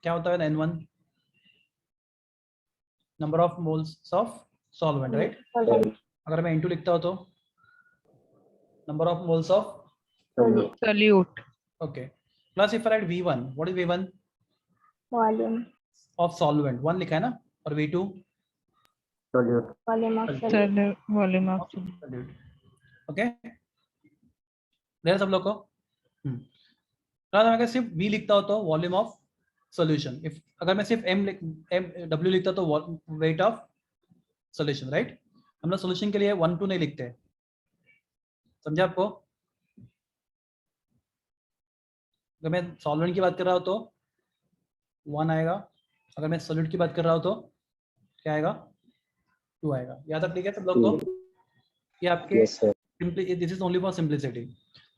Speaker 1: क्या होता है N1? Number of moles of solvent, right?
Speaker 2: solvent
Speaker 1: अगर मैं N2 लिखता हूं तो number of moles of
Speaker 2: solute
Speaker 6: Solute.
Speaker 1: Okay. Plus if I add V1, what is V1
Speaker 2: volume
Speaker 1: of solvent? 1 लिखा है ना? और V2
Speaker 2: volume of solute
Speaker 6: Solute. Volume of solute.
Speaker 1: Solute. Okay, clear सब लोग को? अगर सिर्फ V लिखता हो तो वॉल्यूम ऑफ सॉल्यूशन। इफ अगर मैं सिर्फ W लिखता तो वेट ऑफ सॉल्यूशन, राइट? हम लोग सॉल्यूशन के लिए 1 2 नहीं लिखते, समझे आपको? अगर मैं सॉल्वेंट की बात कर रहा हूं तो 1 आएगा, अगर मैं सॉल्यूट की बात कर रहा हूं तो क्या आएगा? 2 आएगा। याद रख, ठीक है सब लोग को? ये आपके
Speaker 4: yes sir
Speaker 1: simply, this is only for simplicity.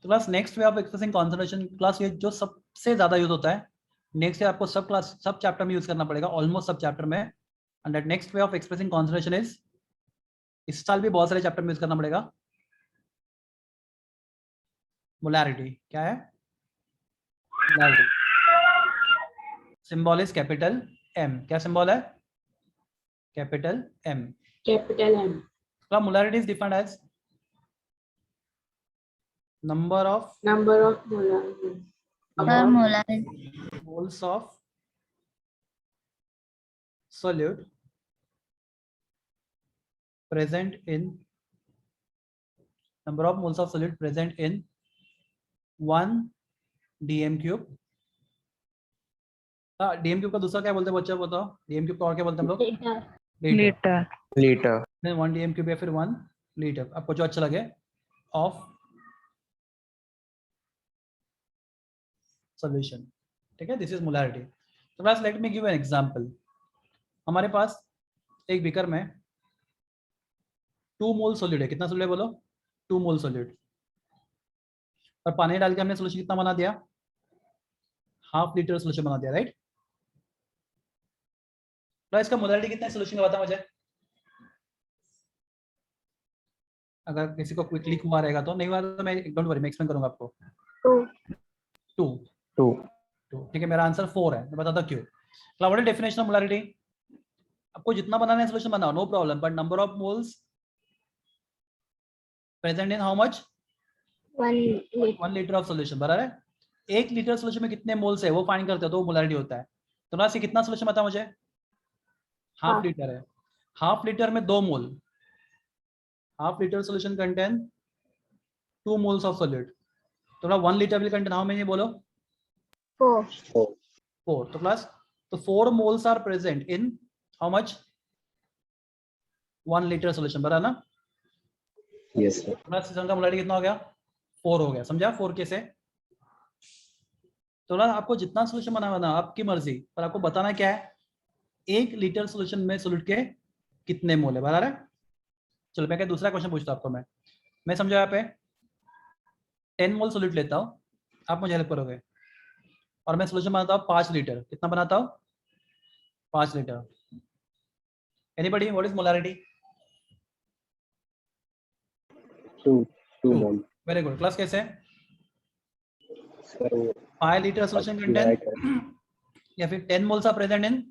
Speaker 1: तो class next way of expressing concentration, class ये जो सबसे ज्यादा यूज होता है, नेक्स्ट आपको सब चैप्टर में यूज करना पड़ेगा, ऑलमोस्ट सब चैप्टर में। And that next way of expressing concentration is, इस साल भी बहुत सारे चैप्टर में यूज करना पड़ेगा, मोलैरिटी। क्या है? Molarity. Symbol is capital M। क्या सिंबल है? Capital M।
Speaker 8: capital M.
Speaker 1: Molarity is defined as number of
Speaker 8: Number of molar
Speaker 1: moles of solute present in number of moles of solute present in 1 dm cube। dm cube का दूसरा क्या बोलते हैं बच्चा, बताओ? dm cube का और क्या बोलते हैं हम लोग?
Speaker 2: liter
Speaker 6: Liter.
Speaker 3: liter
Speaker 1: 1 dm cube या फिर 1 लीटर, आपको जो अच्छा लगे, ऑफ सॉल्यूशन, ठीक है, दिस इज मोलैरिटी। तो class let me give an example. हमारे पास एक बीकर में 2 मोल सॉलिड है, कितना सॉलिड है बोलो, 2 मोल सॉलिड, और पानी डाल के हमने सॉल्यूशन कितना बना दिया, ½ लीटर सॉल्यूशन बना दिया, राइट। तो इसका मोलैरिटी कितना है सॉल्यूशन का बता मुझे, अगर किसी को क्विकली हुआ रहेगा तो, नहीं हुआ तो मैं डोंट वरी, मैं एक्सप्लेन करूंगा आपको।
Speaker 2: 2
Speaker 1: 2 ठीक है, मेरा आंसर 4 है, मैं बताता हूं क्यों। What is definition of molarity, आपको जितना बनाना है सॉल्यूशन बनाओ, no problem, but number of moles present in how much, 1 litre of solution, बराबर है। 1 लीटर सॉल्यूशन में कितने मोल्स है वो फाइंड करते हो तो मोलैरिटी होता है। तो ना से कितना सॉल्यूशन बता मुझे, ½ लीटर है, ½ लीटर में 2 mole, ½ litre solution contain 2 moles of solid, तो ना 1 litre will contain how many बोलो,
Speaker 2: 4
Speaker 1: 4। तो क्लास, तो 4 moles are present in how much, 1 litre solution, बराबर ना।
Speaker 4: Yes, sir.
Speaker 1: क्लास का मोलैरिटी कितना हो गया, 4 हो गया, समझा, 4 कैसे। तो ना आपको जितना सॉल्यूशन बनाना आपकी मर्जी, पर आपको बताना क्या है, 1 लीटर सॉल्यूशन में सॉलिड के कितने मोल है, बराबर है। चलो मैं क्या दूसरा क्वेश्चन पूछता हूं आपको, मैं समझा यहाँ पे 10 मोल सॉलिड लेता हूँ, आप मुझे हेल्प करोगे, और मैं सॉल्यूशन बनाता हूँ 5 लीटर, कितना बनाता हूँ, 5 litre. Anybody, what is molarity,
Speaker 4: 2 mole.
Speaker 1: Very good. Class कैसे,
Speaker 4: Sir,
Speaker 1: 5 litre solution
Speaker 4: right.
Speaker 1: Contain या फिर 10 moles are present in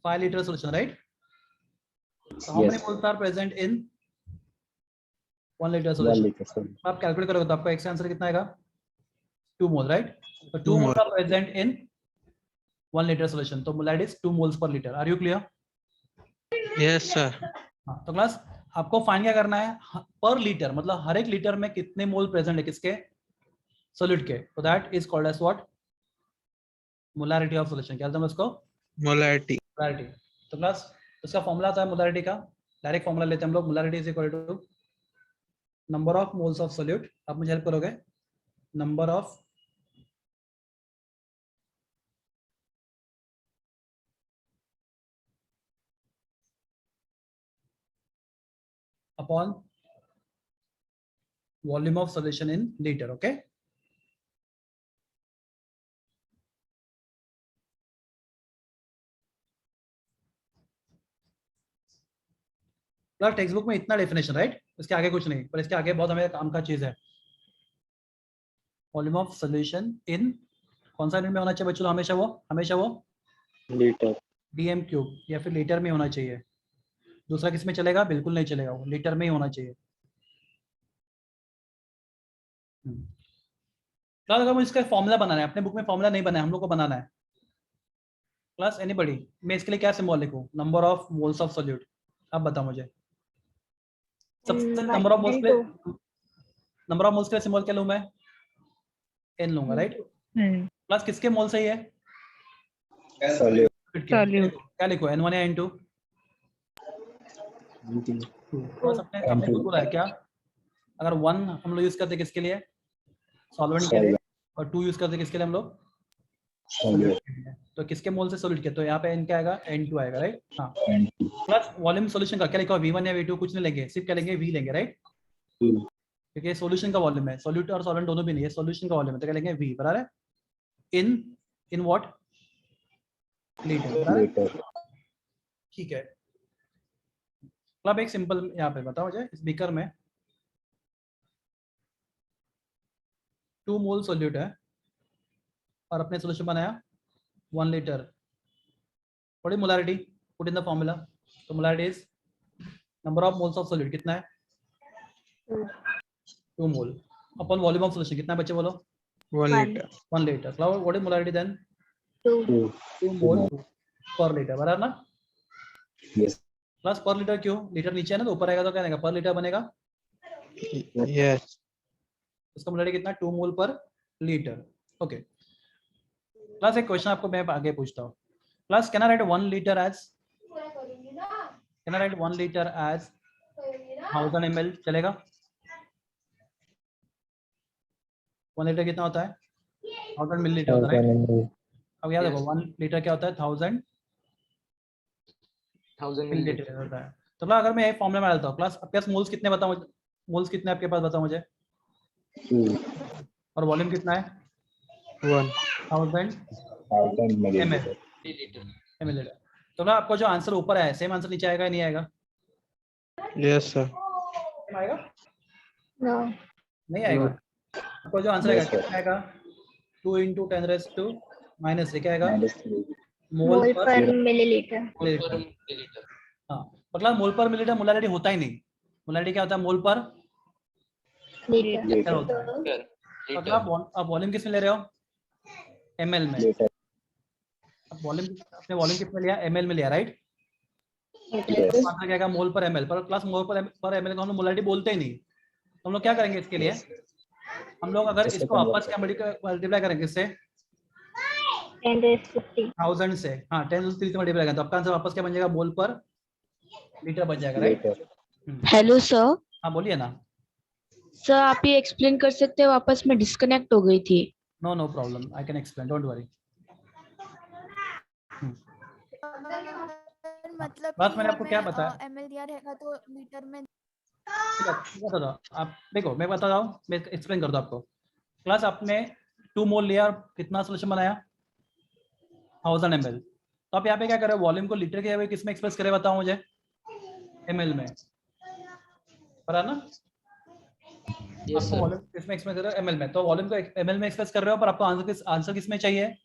Speaker 1: 5 litre solution, right. So how many
Speaker 4: Yes.
Speaker 1: moles are present in 1 liter
Speaker 4: 1
Speaker 1: solution?
Speaker 4: liter, sir.
Speaker 1: आप calculate करोगे तो आपका x answer कितना आएगा, 2 मोल, right. तो 2
Speaker 7: 2
Speaker 1: moles are present in 1 liter solution, तो molarity is 2 moles per litre. Are you clear?
Speaker 7: Yes, sir.
Speaker 1: हाँ, तो क्लास आपको फाइंड क्या करना है, पर लीटर, मतलब हर एक लीटर में कितने मोल प्रेजेंट है किसके, सॉलिड के, तो that is called as what, molarity of solution. क्या बोलते हैं उसको,
Speaker 7: Molarity.
Speaker 1: मोलैरिटी। तो क्लास उसका फॉर्मूला आता है मोलैरिटी का, डायरेक्ट फॉर्मूला लेते हैं हम लोग, molarity is equal to number of moles of solute, आप मुझे हेल्प करोगे, number of upon volume of solution in litre, okay. Text book में इतना डेफिनेशन, राइट, इसके आगे कुछ नहीं, पर इसके आगे बहुत हमें काम का चीज है। वॉल्यूम ऑफ सॉल्यूशन इन कौन सा यूनिट में होना चाहिए बच्चों, हमेशा वो
Speaker 4: Liter.
Speaker 1: डीएम क्यूब या फिर लीटर में होना चाहिए, दूसरा किस में चलेगा, बिल्कुल नहीं चलेगा, वो लीटर में ही होना चाहिए। क्लास अगर मुझे इसका फॉर्मूला बनाना है, अपने बुक में फॉर्मूला नहीं बनाया, हम लोग को बनाना है। क्लास एनीबॉडी, मैं इसके लिए क्या सिंबल लिखूं, number of moles of solute, आप बताओ मुझे। सबसे नंबर ऑफ मोल्स के लिए सिंबल क्या लूं मैं, एन लूंगा, राइट। क्लास किसके मोल सही है,
Speaker 4: Solute.
Speaker 1: क्या लिखो, N1 या N2, बस अपने खुद बोला है क्या, अगर 1 हम लोग यूज करते किसके लिए, सॉल्वेंट के लिए, और 2 यूज करते किसके लिए हम लोग,
Speaker 4: Solute.
Speaker 1: तो किसके मोल से सॉल्यूट किया, तो यहाँ पे N क्या आएगा, N2 आएगा, राइट। हाँ, प्लस वॉल्यूम सॉल्यूशन का क्या लिखा, V1 या V2 कुछ नहीं लेंगे, सिर्फ क्या लेंगे, V लेंगे, राइट, क्योंकि सॉल्यूशन का वॉल्यूम है, सॉल्यूट और सॉल्वेंट दोनों भी नहीं है, सॉल्यूशन का वॉल्यूम है, तो क्या लेंगे, V, बराबर है, इन व्हाट, लीटर,
Speaker 4: Liter.
Speaker 1: ठीक है। अब एक सिंपल यहाँ पे बताओ मुझे, इस बीकर में 2 मोल सॉल्यूट है और अपने सॉल्यूशन बनाया 1 litre, what is molarity, put in the formula, तो molarity is number of moles of solute, कितना है, 2 mole upon volume of solution, कितना है बच्चे बोलो,
Speaker 7: 1 liter.
Speaker 1: 1 litre. What is molarity then,
Speaker 2: 2
Speaker 1: 2 mole per litre, बराबर ना।
Speaker 4: Yes.
Speaker 1: प्लस पर लीटर क्यों, लीटर नीचे है ना, तो ऊपर आएगा तो क्या बनेगा, पर लीटर बनेगा,
Speaker 7: Yes.
Speaker 1: इसका मोलैरिटी कितना, 2 mole per litre, okay. Plus एक क्वेश्चन आपको मैं आगे पूछता हूँ, plus can I write 1 litre as 1000 ml, चलेगा, 1 लीटर कितना होता है 1000 मिलीलीटर होता है right? अब याद रखो 1 लीटर क्या होता है 1000 मिलीलीटर होता है। तो क्लास अगर मैं ये फॉर्मूला में डालता हूँ क्लास आपके पास मोल्स कितने बताओ मुझे, मोल्स कितने आपके पास बताओ मुझे,
Speaker 4: 2
Speaker 1: और वॉल्यूम कितना है
Speaker 7: 1.
Speaker 1: 1000
Speaker 4: 1000 milliliter.
Speaker 1: मिलीलीटर। तो ना आपको जो आंसर ऊपर है सेम आंसर नीचे आएगा या नहीं आएगा?
Speaker 7: Yes, sir.
Speaker 1: सेम आएगा?
Speaker 2: No.
Speaker 1: नहीं आएगा। आपको जो आंसर आएगा
Speaker 4: Yes, sir.
Speaker 1: कितना आएगा 2 × 10⁻³ क्या आएगा
Speaker 4: -3.
Speaker 1: मोल
Speaker 2: Mole
Speaker 1: पर
Speaker 2: per milliliter.
Speaker 1: मिलीलीटर। हाँ मतलब मोल पर मिलीलीटर मोलारिटी होता ही नहीं, मोलारिटी क्या होता है मोल पर
Speaker 2: Liter.
Speaker 1: लीटर होता है। मतलब आप वॉल्यूम किस में ले रहे हो ml में,
Speaker 4: Liter.
Speaker 1: अब वॉल्यूम आपने वॉल्यूम किस में लिया ml में लिया राइट,
Speaker 4: Yes.
Speaker 1: आंसर क्या आएगा मोल पर ml पर क्लास मोल पर ml को हम लोग मोलारिटी बोलते ही नहीं। तो हम लोग क्या करेंगे इसके लिए, हम लोग अगर
Speaker 4: इससे
Speaker 1: इसको
Speaker 4: convert
Speaker 1: आपस का मल्टीप्लाई करेंगे इससे
Speaker 2: 10⁻³
Speaker 1: 1000 से, हाँ 10⁻³ से मल्टीप्लाई करें तो आपका आंसर वापस क्या बन जाएगा मोल पर लीटर बन जाएगा राइट।
Speaker 4: Liter.
Speaker 6: Hello sir.
Speaker 1: हाँ बोलिए ना।
Speaker 6: सर आप ये एक्सप्लेन कर सकते हैं, वापस में डिस्कनेक्ट हो गई थी।
Speaker 1: No problem I can explain don't worry.
Speaker 5: मतलब
Speaker 1: बात
Speaker 5: कि
Speaker 1: मैंने आपको क्या
Speaker 5: हमें
Speaker 1: बताया?
Speaker 5: ml दिया रहेगा तो लीटर में
Speaker 1: बता दो आप, देखो मैं बता रहा हूँ, मैं एक्सप्लेन कर दूँ आपको। क्लास आपने 2 मोल लिया और कितना सोल्यूशन बनाया 1000 ml। तो आप यहाँ पे क्या करें वॉल्यूम को लीटर के किस में एक्सप्रेस करें बताओ मुझे ml में, पता ना आपको वॉल्यूम किस में एक्सप्रेस कर रहे हो ml में, तो वॉल्यूम को ml में एक्सप्रेस कर रहे हो पर आपको आंसर किस में चाहिए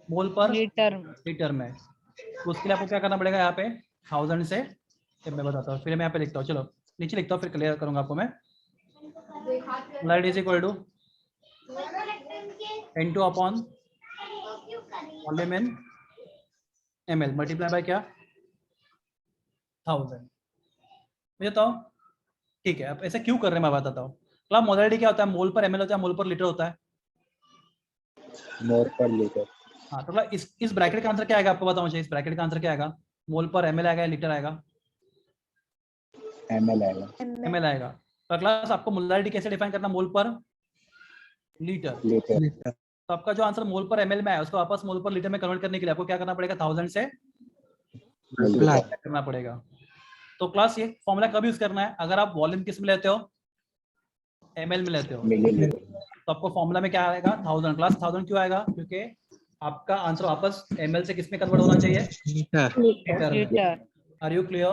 Speaker 1: मोल पर लीटर में। तो उसके लिए आपको क्या करना पड़ेगा यहाँ पे 1000 से, मैं बताता हूँ फिर मैं यहाँ पे लिखता हूँ, चलो नीचे लिखता हूँ फिर क्लियर करूंगा आपको मैं। Molarity is equal to N2 upon volume in ml multiply by क्या 1000। मुझे बताओ ठीक है, अब ऐसे क्यों कर रहे हैं मैं बताता हूँ। क्लास मोलारिटी क्या होता है मोल पर ml होता है मोल पर लीटर होता है।
Speaker 4: More per liter.
Speaker 1: हाँ तो क्लास इस ब्रैकेट का आंसर क्या आएगा आपको बताओ मुझे, इस ब्रैकेट का आंसर क्या आएगा मोल पर ml आएगा या लीटर आएगा
Speaker 4: ml आएगा.
Speaker 1: ml आएगा। तो क्लास आपको मोलारिटी कैसे डिफाइन करना मोल पर लीटर,
Speaker 4: Liter.
Speaker 1: तो आपका जो आंसर मोल पर ml में है उसको वापस मोल पर लीटर में कन्वर्ट करने के लिए आपको क्या करना पड़ेगा 1000 से
Speaker 7: Multiply.
Speaker 1: करना पड़ेगा। तो क्लास ये फॉर्मूला कब यूज करना है अगर आप वॉल्यूम किस में लेते हो ml में लेते हो
Speaker 4: Milliliter.
Speaker 1: तो आपको फॉर्मूला में क्या आएगा 1000। क्लास 1000 क्यों आएगा क्योंकि आपका आंसर वापस ml से किस में कन्वर्ट होना चाहिए
Speaker 7: Liter.
Speaker 1: Litre. Are you clear?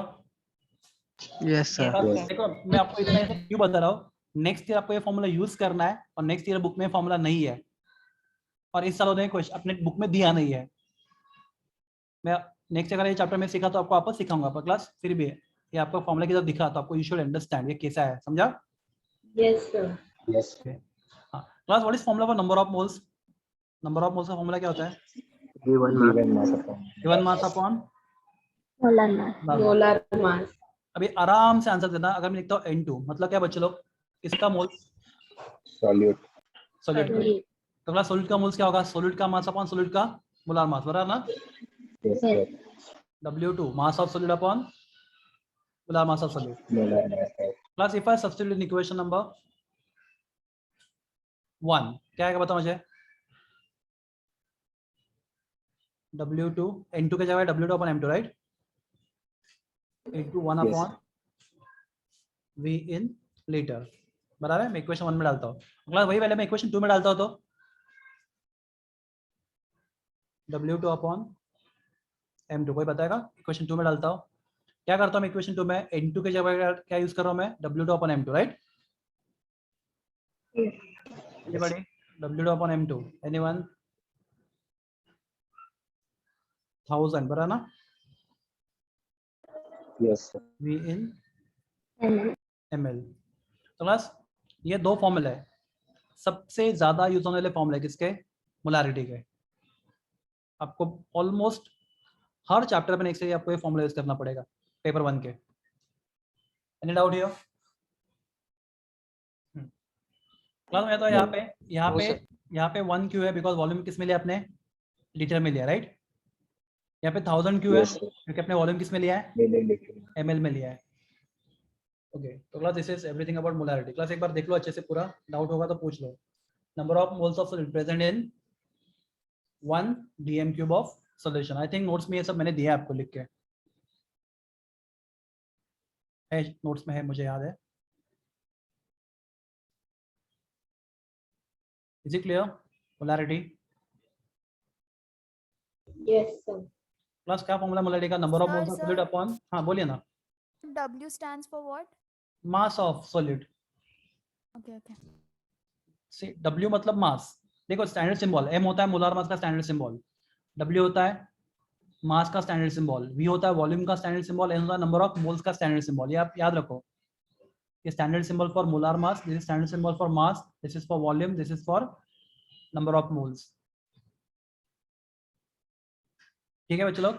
Speaker 7: Yes, sir.
Speaker 4: Yes.
Speaker 1: देखो मैं आपको इतना क्यों बता रहा हूँ, नेक्स्ट ईयर आपको ये फॉर्मूला यूज करना है और नेक्स्ट ईयर बुक में फॉर्मूला नहीं है और इस साल उन्होंने क्वेश्चन अपने बुक में दिया नहीं है। मैं नेक्स्ट अगर ये चैप्टर में सीखा तो आपको वापस सिखाऊंगा पर क्लास फिर भी ये आपको फॉर्मूला की तरफ दिखा तो आपको यू शुड अंडरस्टैंड ये कैसा है, समझा?
Speaker 8: Yes, sir.
Speaker 4: Yes.
Speaker 1: हाँ class what is formula for number of moles, number of moles का फॉर्मूला क्या होता है
Speaker 4: Given mass upon.
Speaker 1: Given mass upon
Speaker 2: Molar mass.
Speaker 8: Molar mass.
Speaker 1: अभी आराम से आंसर देना। अगर मैं लिखता हूँ N2 मतलब क्या बच्चे लोग इसका मोल्स
Speaker 4: Solute.
Speaker 1: Solid,
Speaker 2: Solid.
Speaker 1: तो क्लास सॉलिड का मोल्स क्या होगा सॉलिड का मास अपॉन सॉलिड का मोलार मास बराबर ना
Speaker 4: Yes, sir.
Speaker 1: W2 mass of solid upon molar mass of solid.
Speaker 4: Molar mass.
Speaker 1: Plus if I substitute in equation number 1 क्या आएगा बताओ मुझे W2 N2 के जगह W2 upon M2 right into 1
Speaker 4: Yes.
Speaker 1: upon V in liter बराबर है। मैं equation 1 में डालता हूँ क्लास वही पहले मैं इक्वेशन 2 में डालता हूँ तो W2 upon M2 कोई बताएगा इक्वेशन 2 में डालता हूँ क्या करता हूँ मैं इक्वेशन 2 में N2 के जगह क्या यूज कर रहा हूँ मैं W2 upon M2 right anybody W2 upon M2 anyone 1000 बराबर ना
Speaker 4: Yes, sir.
Speaker 1: V in
Speaker 2: ml.
Speaker 1: ml। तो क्लास ये दो फॉर्मूले है सबसे ज्यादा यूज होने वाले फॉर्मूले किसके मोलारिटी के। आपको ऑलमोस्ट हर चैप्टर में एक से आपको ये फॉर्मूला यूज करना पड़ेगा पेपर 1 के। Any doubt here? क्लास में तो यहाँ पे 1 क्यों है बिकॉज वॉल्यूम किस में लिया आपने लीटर में लिया राइट। यहाँ पे 1000 क्यों है
Speaker 4: Yes, sir.
Speaker 1: क्योंकि आपने वॉल्यूम किस में लिया है
Speaker 4: Milliliter.
Speaker 1: ml में लिया है। ओके तो class this is everything about molarity. Class एक बार देख लो अच्छे से पूरा, डाउट होगा तो पूछ लो। number of moles of solid present in 1 dm cube of solution. I think notes में ये सब मैंने दिया आपको लिख के है, notes में है, मुझे याद है. Is it clear? Molarity
Speaker 8: Yes, sir.
Speaker 1: Plus क्या फॉर्मूला मोलारिटी का? Number of
Speaker 5: Sir,
Speaker 1: moles of solid
Speaker 5: sir.
Speaker 1: Upon, हाँ बोलिए ना,
Speaker 5: W stands for what?
Speaker 1: Mass of solid.
Speaker 5: Okay, okay.
Speaker 1: W मतलब मास. देखो स्टैंडर्ड सिंबल M होता है मोलार मास का स्टैंडर्ड सिंबल, W होता है मास का स्टैंडर्ड सिंबल, V होता है वॉल्यूम का स्टैंडर्ड सिंबल, N होता है नंबर ऑफ मोल्स का स्टैंडर्ड सिंबल. ये आप याद रखो. ये standard symbol for molar mass, this is standard symbol for mass, this is for volume, this is for number of moles. ठीक है बच्चे लोग?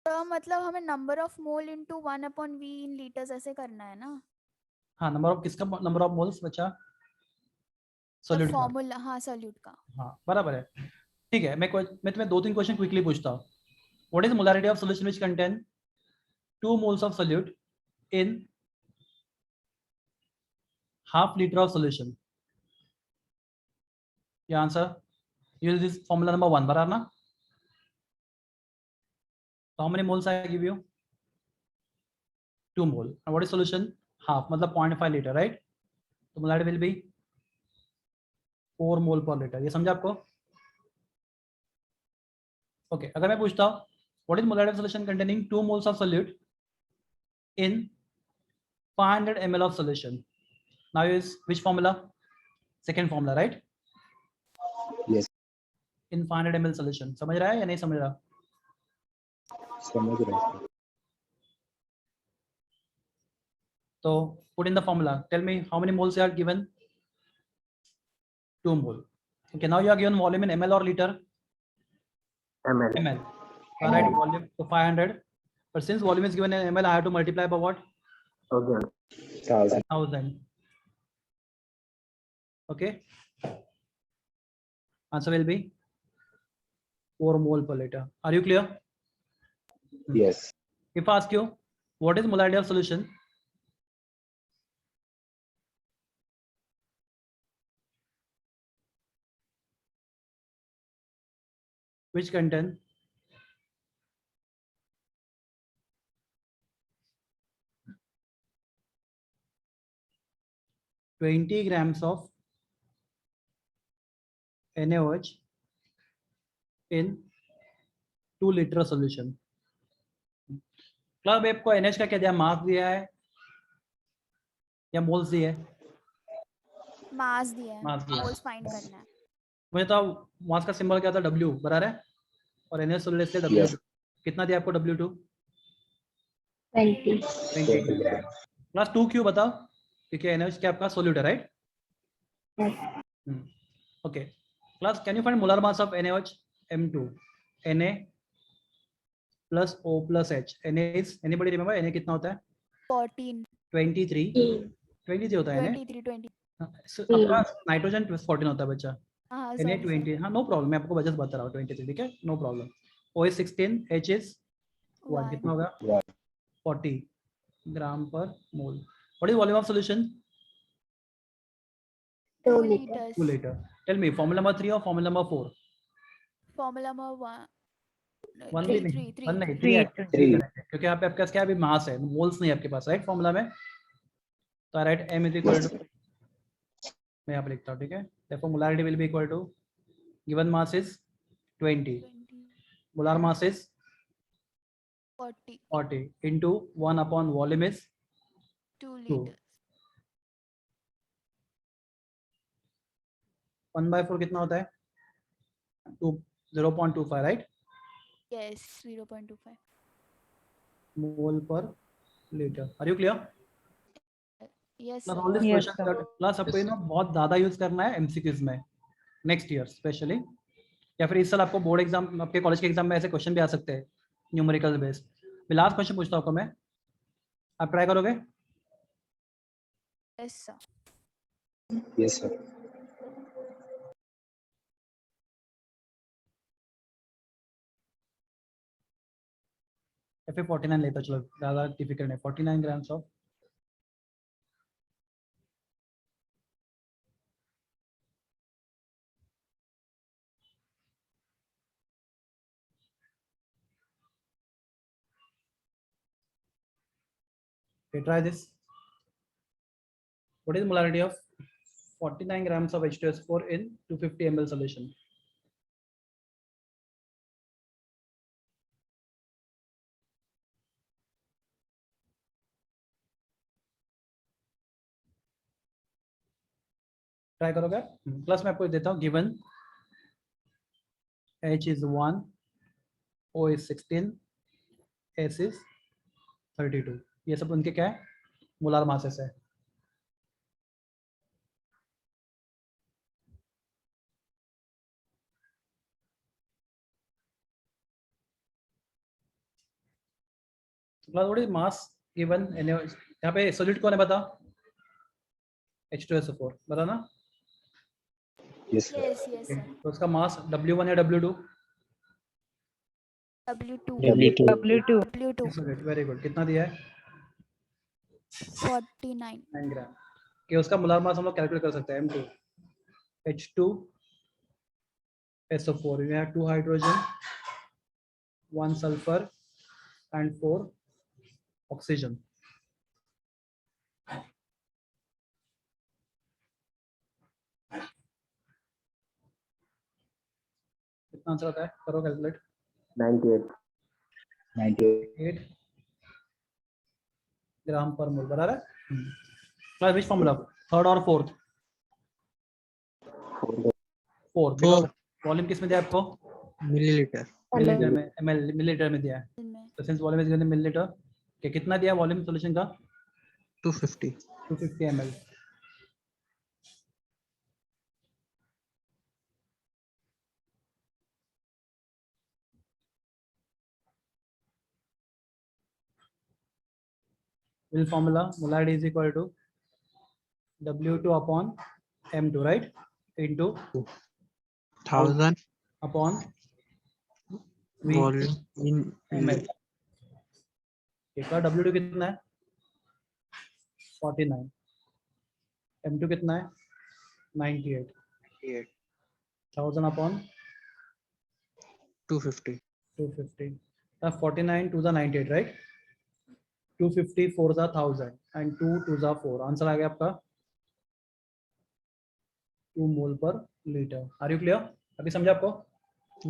Speaker 5: तो मतलब हमें number of mole into 1/v in litres ऐसे करना है ना?
Speaker 1: हाँ नंबर ऑफ किसका? नंबर ऑफ मोल्स बचा सॉलिड का.
Speaker 5: फॉर्मूला, हाँ सॉल्यूट का.
Speaker 1: हाँ बराबर है. ठीक है, मैं तुम्हें 2-3 क्वेश्चन क्विकली पूछता हूँ. What is molarity of solution which contain 2 moles of solute in half liter of solution? Your answer? Use this formula number 1, बराबर ना? So how many moles I give you? 2 mole. And what is solution? Half, मतलब 0.5 liter, right? So molarity will be 4 mole per liter. ये समझा आपको? Okay, अगर मैं पूछता हूँ what is molarity of solution containing 2 moles of solute in 500 ml of solution? Now use which formula? Second formula, right?
Speaker 4: Yes.
Speaker 1: In 500 ml solution. समझ रहा है या नहीं समझ रहा?
Speaker 4: समझ रहे हैं.
Speaker 1: So put in the formula. Tell me how many moles you are given? 2 mole. Okay, now you are given volume in ml or liter?
Speaker 3: ml.
Speaker 1: ml. All right, volume to 500. But since volume is given in ml, I have to multiply by what?
Speaker 3: 1000.
Speaker 1: 1000. Okay. Answer will be 4 mole per liter. Are you clear?
Speaker 4: Yes.
Speaker 1: If I ask you, what is molarity of solution? Which contain 20 grams of NaOH in 2 liter solution. Club आपको NH का क्या दिया? मास दिया है या moles दिया है?
Speaker 5: मास दिया है,
Speaker 1: मास दिया.
Speaker 5: मोल्स फाइंड करना है.
Speaker 1: मुझे तो मास का सिंबल क्या था? W, बराबर है. और NH सॉलिड इसलिए W.
Speaker 4: Yes.
Speaker 1: कितना दिया आपको W2?
Speaker 2: 20.
Speaker 1: 20 प्लस 2 क्यों बताओ? क्योंकि NH क्या आपका सॉल्यूट है, right?
Speaker 2: Yes.
Speaker 1: Okay. Plus can you find molar mass of NaOH? M2 Na plus O plus H. Na is, anybody remember Na कितना होता है?
Speaker 5: 14,
Speaker 1: 23 होता है.
Speaker 5: 23, 20.
Speaker 1: आपका नाइट्रोजन 14 होता है बच्चा.
Speaker 5: हाँ
Speaker 1: Na 20. हाँ नो प्रॉब्लम, मैं आपको वजह बता रहा हूँ. 23, ठीक है, no problem. O is 16, H is 1. कितना होगा? 40 gram per mole. What is volume of solution?
Speaker 2: 2
Speaker 5: 2
Speaker 2: liters.
Speaker 1: 2 liter. Tell me formula number 3 or formula number 4?
Speaker 5: Formula number
Speaker 1: 1 भी नहीं,
Speaker 5: 3.
Speaker 1: 1 नहीं, 3 है. क्योंकि यहाँ पे आपके पास क्या है? अभी मास है, मोल्स नहीं है आपके पास, राइट? फॉर्मूला में तो write M is equal to, मैं यहाँ पे लिखता हूँ, ठीक है. therefore molarity will be equal to given mass is 20, molar mass is 40 into 1 upon volume is
Speaker 5: 2
Speaker 1: 2.
Speaker 5: liters.
Speaker 1: 1/4 कितना होता है? 0.25, right?
Speaker 5: Yes, 0.25.
Speaker 1: Mole per litre. Are you clear?
Speaker 5: Yes,
Speaker 1: plus
Speaker 5: sir.
Speaker 1: All this
Speaker 6: Yes,
Speaker 1: question
Speaker 6: sir.
Speaker 1: Plus आपको ना बहुत ज्यादा use करना है MCQs में नेक्स्ट ईयर स्पेशली, या फिर इस साल आपको बोर्ड एग्जाम, आपके कॉलेज के एग्जाम में ऐसे क्वेश्चन भी आ सकते हैं न्यूमेरिकल बेस्ड. मैं लास्ट क्वेश्चन पूछता हूँ आपको, मैं, आप ट्राई करोगे?
Speaker 5: Yes, sir.
Speaker 4: Yes, sir.
Speaker 1: Fa49 लेता, चलो ज़्यादा डिफिकल्ट है. 49 grams of okay, try this. What is the molarity of 49 grams of H2SO4 in 250 ml solution? Try करोगे? प्लस मैं आपको देता हूँ. Given H is 1, O is 16, S is 32. ये सब उनके क्या है? मोलार मासेस है. Plus what is mass given? यहाँ पे सॉल्यूट कौन है बता? H2SO4 बता ना.
Speaker 4: Yes, sir.
Speaker 5: Yes, yes, sir.
Speaker 1: तो उसका मास W1 या W2?
Speaker 5: W2.
Speaker 8: W2.
Speaker 5: W2.
Speaker 1: Very good. कितना दिया है?
Speaker 5: 49.
Speaker 1: 9 ग्राम. कि उसका मोलार मास हम लोग कैलकुलेट कर सकते हैं. M2 H2SO4. We have 2 hydrogen, 1 sulfur and 4 oxygen. कितना आंसर आता है? करो कैलकुलेट.
Speaker 3: 98.
Speaker 4: 98.
Speaker 1: 8 ग्राम पर मोल. बराबर है. Class which formula? थर्ड और फोर्थ? फोर्थ. वॉल्यूम किस में दिया आपको?
Speaker 7: milliliter.
Speaker 1: मिलीलीटर में. ml मिलीलीटर में दिया है.
Speaker 5: में.
Speaker 1: तो since volume is given in millilitre, कि कितना दिया वॉल्यूम सॉल्यूशन का?
Speaker 7: 250.
Speaker 1: 250 ml. Will formula molarity is equal to W2 upon M2, right? Into
Speaker 7: 1000
Speaker 1: upon V
Speaker 7: volume in
Speaker 1: ml. ठीक है. W2 कितना है? 49. M2 कितना है? 98. 1000 upon
Speaker 7: 250.
Speaker 1: 250. 49 to the 98, right? 250 4 the 1000 and 2 to the 4. Answer आ गया आपका 2 mole per litre. Are you clear? अभी समझा आपको?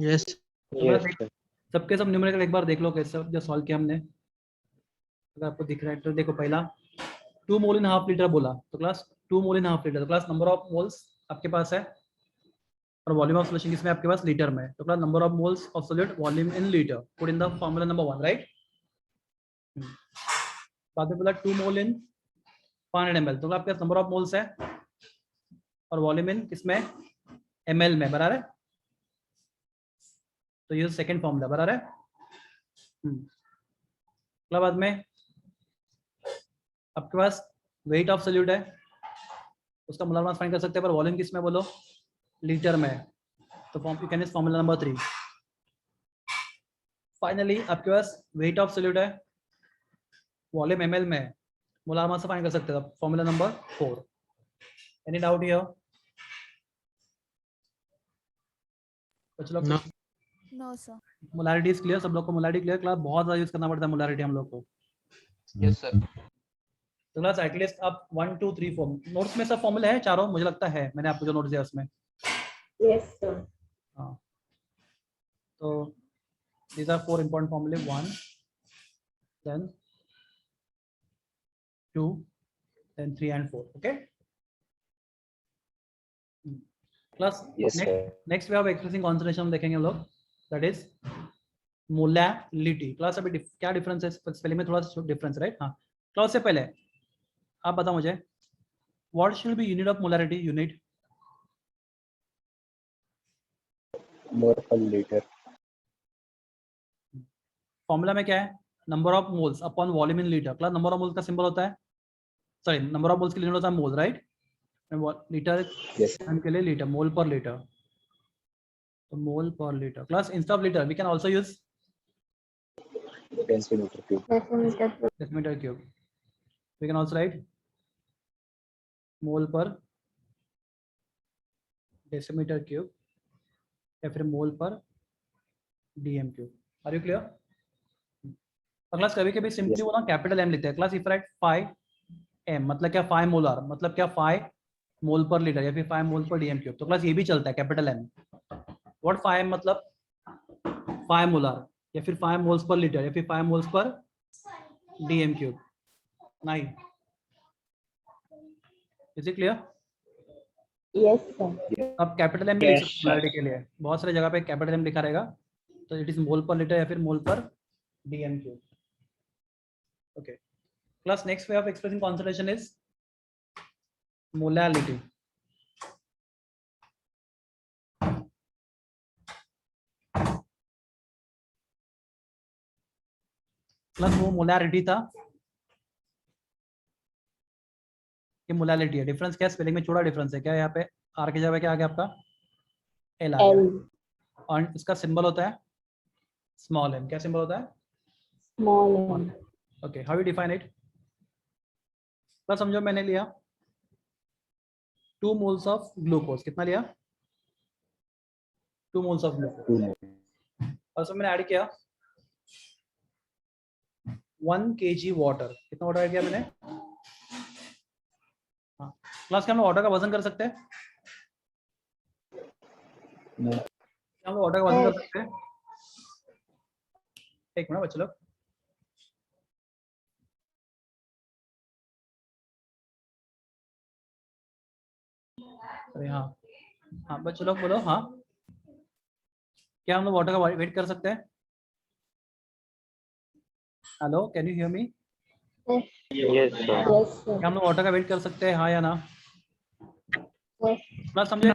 Speaker 7: Yes.
Speaker 4: Yes, sir.
Speaker 1: सबके सब न्यूमेरिकल एक बार देख लो कैसे जो सॉल्व किया हमने. अगर आपको दिख रहा है तो देखो. पहला 2 मोल इन हाफ लीटर बोला तो class 2 mole in half litre. तो क्लास नंबर ऑफ मोल्स आपके पास है और वॉल्यूम ऑफ सॉल्यूशन किसमें? आपके पास लीटर में. तो class number of moles of solute volume in litre. Put in the formula number 1, right? बाद में बोला 2 मोल इन 500 ml. तो आपके पास नंबर ऑफ मोल्स है और वॉल्यूम इन किसमें? ml में. बराबर है. तो ये सेकंड फॉर्मूला. बराबर है. बाद में आपके पास वेट ऑफ सॉल्यूट है, उसका मोलार मास फाइंड कर सकते हैं. पर वॉल्यूम किसमें बोलो? लीटर में. तो you can use formula number 3. Finally आपके पास वेट ऑफ सॉल्यूट है, वॉल्यूम ml में, मोलार मास फाइंड कर सकते हैं. Formula number 4. Any doubt here? कुछ लोग?
Speaker 7: No.
Speaker 5: No, sir.
Speaker 1: Molarity is clear? सब लोग को मोलारिटी क्लियर? क्लास बहुत ज्यादा यूज करना पड़ता है मोलारिटी हम लोग को.
Speaker 9: Yes, sir.
Speaker 1: तो क्लास एटलीस्ट आप 1 2 3 4 नोट्स में सब फॉर्मूला है चारों, मुझे लगता है. मैंने आपको जो नोट्स दिया उसमें.
Speaker 8: Yes, sir.
Speaker 1: हाँ. तो these are 4 important formulae. 1, then 2, then 3 and 4. Okay. Class.
Speaker 4: Yes, sir.
Speaker 1: Next we have expressing concentration हम देखेंगे हम लोग. That is molality. क्लास अभी क्या डिफरेंस है? स्पेलिंग में थोड़ा सा डिफरेंस, राइट? हाँ. क्लास से पहले आप बताओ मुझे, what should be unit of molarity? Unit
Speaker 4: Mole per liter.
Speaker 1: Formula में क्या है? Number of moles upon volume in litre. Class number of moles का सिंबल होता है, सॉरी नंबर ऑफ मोल्स के लिए होता है मोल, राइट? Litre
Speaker 4: Yes.
Speaker 1: के लिए लीटर. मोल पर लीटर. तो mole per litre. Class instead of litre we can also use
Speaker 4: decimetre cube
Speaker 2: decimeter cube.
Speaker 1: decimeter cube. We can also write mole per decimeter cube या फिर मोल पर dm cube. Are you clear? Class कभी कभी simply वो ना capital M लिखते हैं class. If right 5 m मतलब क्या 5 मोलार मतलब क्या 5 मोल पर लीटर या फिर 5 मोल पर डीएम क्यूब. तो क्लास ये भी चलता है कैपिटल एम. व्हाट 5 m मतलब 5 मोलार या फिर 5 मोल्स पर लीटर या फिर 5 मोल्स पर डीएम क्यूब. नहीं, is it clear?
Speaker 8: Yes, sir.
Speaker 1: अब कैपिटल एम भी लिख सकते हैं के लिए. बहुत सारे जगह पे कैपिटल एम लिखा रहेगा तो it is mole per litre या फिर मोल पर DM cube. Okay class. Next way of expressing concentration is molality. Plus वो मोलैरिटी था, ये मोलैलिटी है. डिफरेंस क्या है? स्पेलिंग में छोटा डिफरेंस है. क्या यहाँ पे आर की जगह क्या आ गया आपका? एल आ गया. और इसका सिंबल होता है स्मॉल एम. क्या सिंबल होता है?
Speaker 8: Small m.
Speaker 1: Okay, how you define it? बस समझो मैंने लिया 2 मोल्स ऑफ ग्लूकोज. कितना लिया? 2 मोल्स ऑफ ग्लूकोज. और उसमें मैंने ऐड किया 1 kg वाटर. कितना वाटर ऐड किया मैंने? हाँ क्लास. क्या हम लोग वाटर का वजन कर सकते हैं? क्या हम लोग वाटर का वजन कर सकते हैं? एक मिनट बच्चे लोग. अरे हाँ हाँ बच्चे लोग बोलो. हाँ क्या हम लोग वाटर का वेट कर सकते हैं? Hello, can you hear me?
Speaker 8: Yes, sir.
Speaker 1: क्या हम लोग वाटर का वेट कर सकते हैं, हाँ या ना?
Speaker 2: Yes.
Speaker 1: प्लस समझे